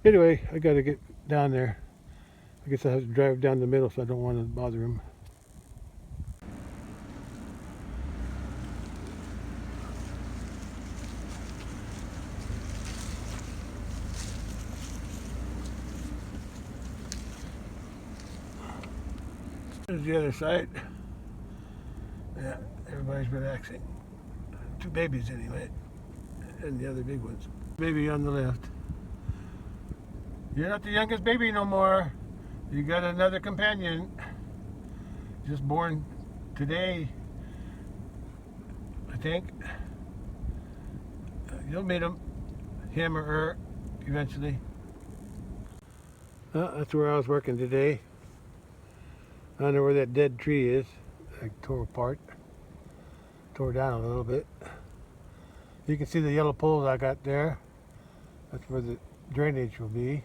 Speaker 1: Anyway, I got to get down there. I guess I have to drive down the middle, so I don't want to bother them. There's the other side. Yeah, everybody's relaxing. Two babies anyway, and the other big ones. Baby on the left. You're not the youngest baby no more. You got another companion. Just born today, I think. You'll meet him or her, eventually. That's where I was working today. I don't know where that dead tree is. I tore apart. Tore down a little bit. You can see the yellow poles I got there. That's where the drainage will be.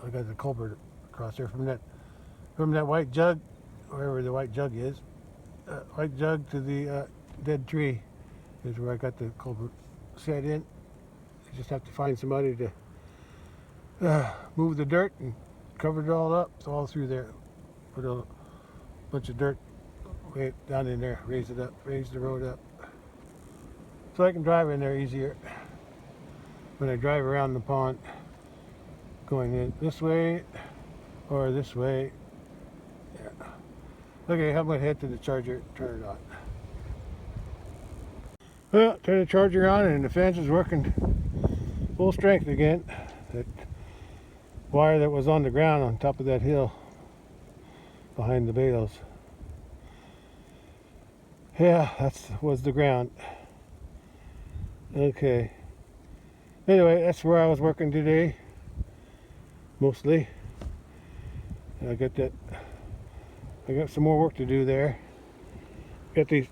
Speaker 1: I got the culvert across there from that white jug, wherever the white jug is. White jug to the dead tree is where I got the culvert set in. You just have to find somebody to move the dirt and cover it all up. It's all through there. Put a bunch of dirt way down in there, raise it up, raise the road up. So I can drive in there easier when I drive around the pond, going in this way or this way. Yeah. Okay, I'm going to head to the charger, turn it on. Well, turn the charger on and the fence is working full strength again. That wire that was on the ground on top of that hill behind the bales. Yeah, that was the ground. Okay. Anyway, that's where I was working today, mostly. I got some more work to do there. Got these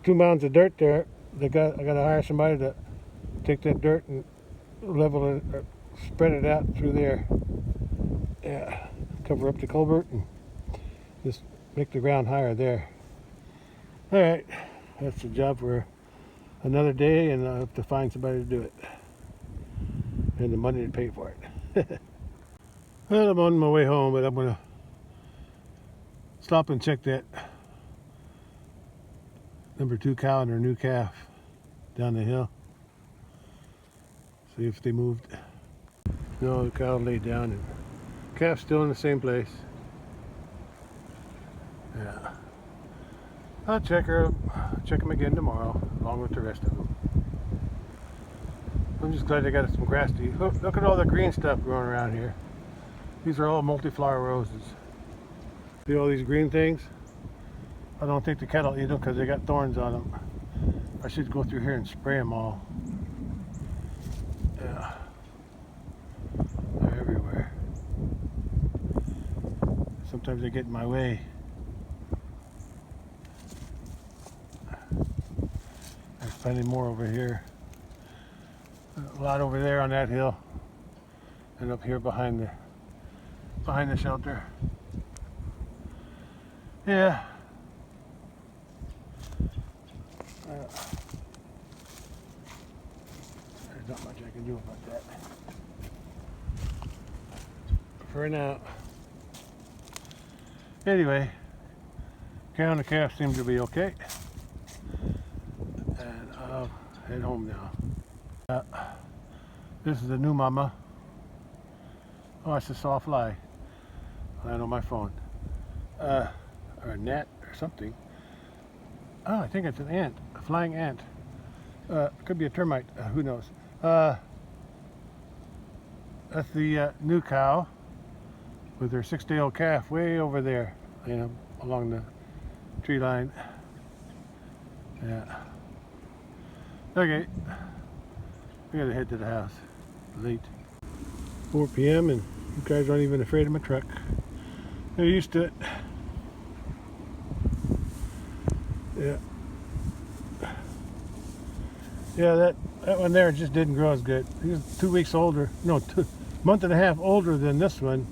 Speaker 1: 2 mounds of dirt there. I got to hire somebody to take that dirt and level it, or spread it out through there. Yeah, cover up the culvert and just make the ground higher there. All right, that's the job for another day, and I'll have to find somebody to do it and the money to pay for it. Well, I'm on my way home, but I'm gonna stop and check that number 2 cow and her new calf down the hill. See if they moved. No, the cow laid down and calf's still in the same place. Yeah. I'll check them again tomorrow, along with the rest of them. I'm just glad they got some grass to eat. Look at all the green stuff growing around here. These are all multi-flower roses. See all these green things? I don't think the cattle eat them because they got thorns on them. I should go through here and spray them all. Yeah. They're everywhere. Sometimes they get in my way. There's plenty more over here. A lot over there on that hill. And up here behind the shelter. Yeah. There's not much I can do about that. For now. Anyway, cow and the calf seem to be okay. And I'll head home now. This is the new mama. Oh, I just saw a fly land on my phone. Or a gnat or something. Oh, I think it's an ant, a flying ant. Could be a termite, who knows. That's the new cow with her 6-day-old calf way over there, you know, along the tree line. Yeah. Okay, we gotta head to the house. Late. 4 p.m. and You guys aren't even afraid of my truck. They're used to it. Yeah. Yeah, that one there just didn't grow as good. He was 2 weeks older. No, month and a half older than this one.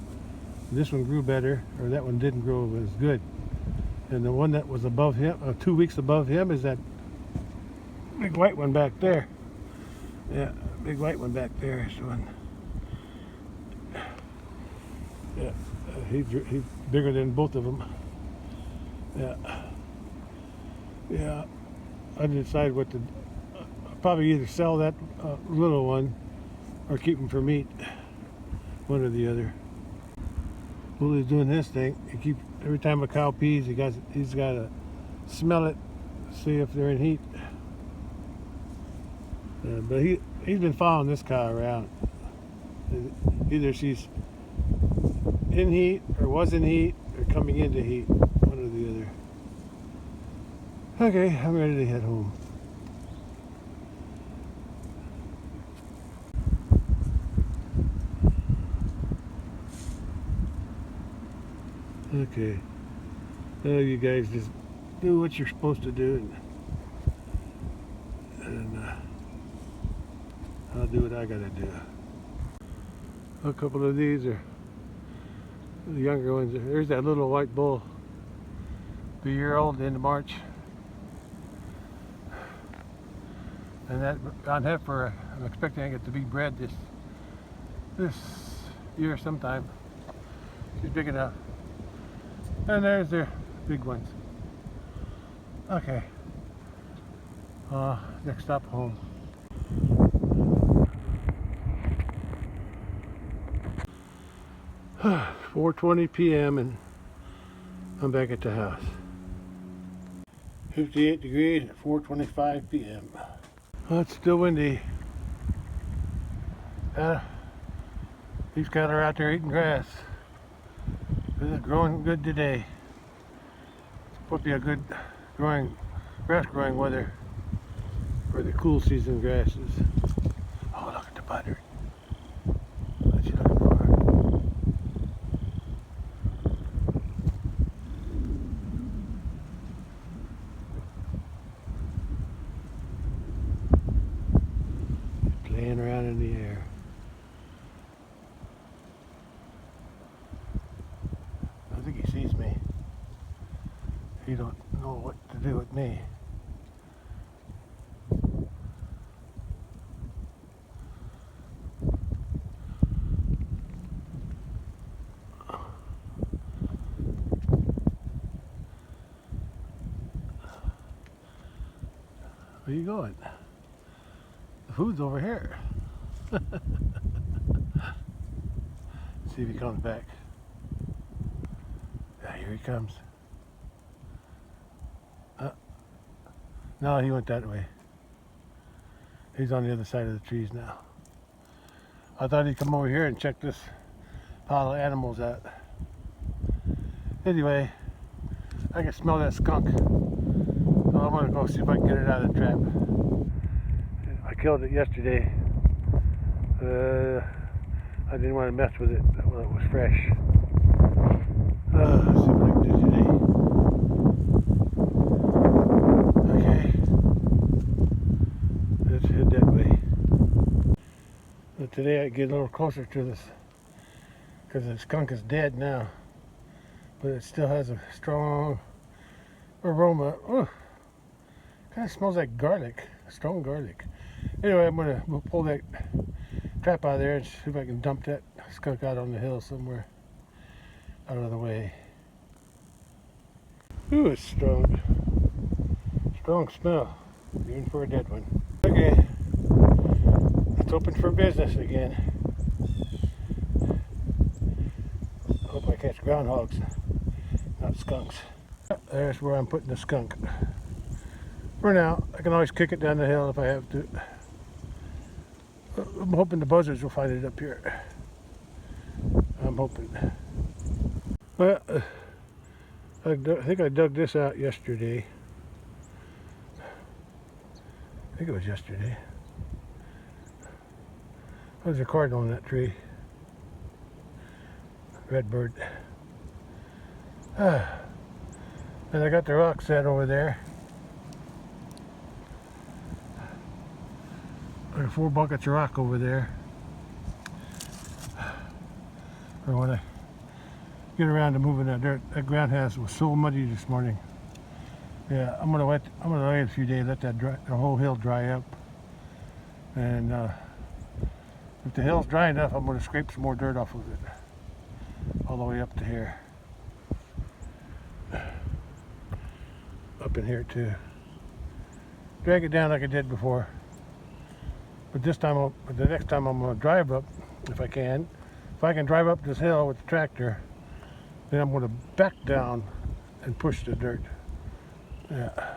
Speaker 1: This one grew better, or that one didn't grow as good. And the one that was above him, 2 weeks above him, is that big white one back there. Yeah, big white one back there is the one. Yeah, he's bigger than both of them. Yeah. Yeah, I decide what to. I'll probably either sell that little one or keep him for meat. One or the other. Willie's doing this thing. Every time a cow pees, he's got to smell it, see if they're in heat. But he's been following this cow around. Either she's in heat or was in heat or coming into heat, one or the other. Okay, I'm ready to head home. Okay, you guys just do what you're supposed to do, and I'll do what I gotta do. A couple of these are the younger ones. There's that little white bull, the year-old, into March, and that on heifer, I'm expecting it to be bred this year sometime. She's big enough. And there's their big ones. Okay. Next stop, home. 4:20 p.m. and I'm back at the house. 58 degrees at 4:25 p.m. Oh, it's still windy. These cattle are out there eating grass. This is growing good today. It's supposed to be a good grass growing weather for the cool season grasses. Oh, look at the butter. What you looking for? He's playing around in the air. I think he sees me. He don't know what to do with me. Where you going? The food's over here. See if he comes back. Yeah, here he comes. No, he went that way. He's on the other side of the trees now. I thought he'd come over here and check this pile of animals out. Anyway, I can smell that skunk. So I'm gonna go see if I can get it out of the trap. I killed it yesterday. I didn't want to mess with it while it was fresh. Let's see what I can do today. Okay. Let's head that way. But today I get a little closer to this because the skunk is dead now. But it still has a strong aroma. Ooh, kind of smells like garlic, strong garlic. Anyway, we'll pull that trap out of there and see if I can dump that skunk out on the hill somewhere out of the way. Ooh, it's strong. Strong smell, even for a dead one. Okay, it's open for business again. Hope I catch groundhogs, not skunks. There's where I'm putting the skunk. For now, I can always kick it down the hill if I have to. I'm hoping the buzzards will find it up here. I'm hoping. Well, I think I dug this out yesterday. I think it was yesterday. There's a cardinal in that tree. redbird. And I got the rock set over there. I got 4 buckets of rock over there. For when I get around to moving that dirt, that ground was so muddy this morning. Yeah, I'm gonna wait a few days, let that dry, the whole hill dry up. And if the hill's dry enough, I'm gonna scrape some more dirt off of it, all the way up to here, up in here too. Drag it down like I did before. But this time, the next time I'm gonna drive up, if I can. If I can drive up this hill with the tractor, then I'm gonna back down and push the dirt. Yeah.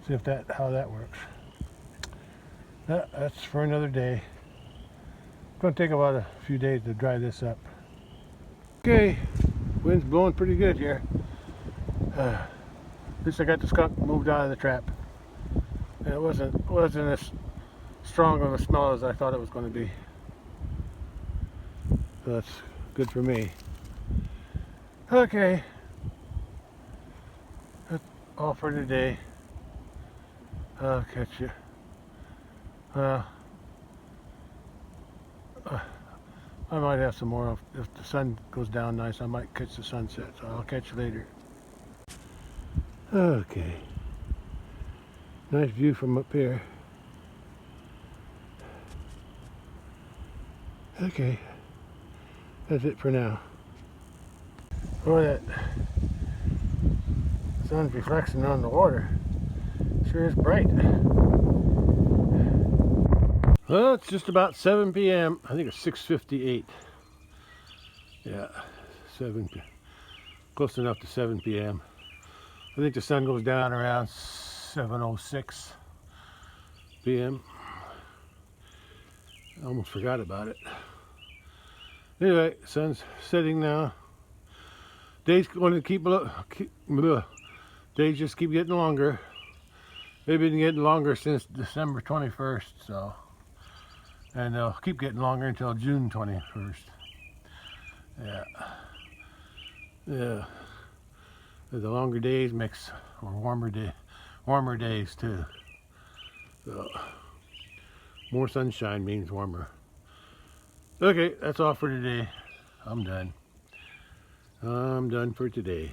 Speaker 1: See if how that works. That's for another day. It's gonna take about a few days to dry this up. Okay, wind's blowing pretty good here. At least I got the skunk moved out of the trap. And it wasn't as strong of a smell as I thought it was going to be. So that's good for me. Okay, that's all for today. I'll catch you. I might have some more if the sun goes down nice. I might catch the sunset, so I'll catch you later. Okay, nice view from up here. Okay, that's it for now. Boy, that sun's reflection on the water sure is bright. Well, it's just about 7 p.m. I think it's 6:58. Yeah, close enough to 7 p.m. I think the sun goes down around 7:06 p.m. I almost forgot about it. Anyway, sun's setting now. Days going to days just keep getting longer. They've been getting longer since December 21st, so, and they'll keep getting longer until June 21st. Yeah. The longer days makes warmer days too. So more sunshine means warmer. Okay, that's all for today. I'm done for today.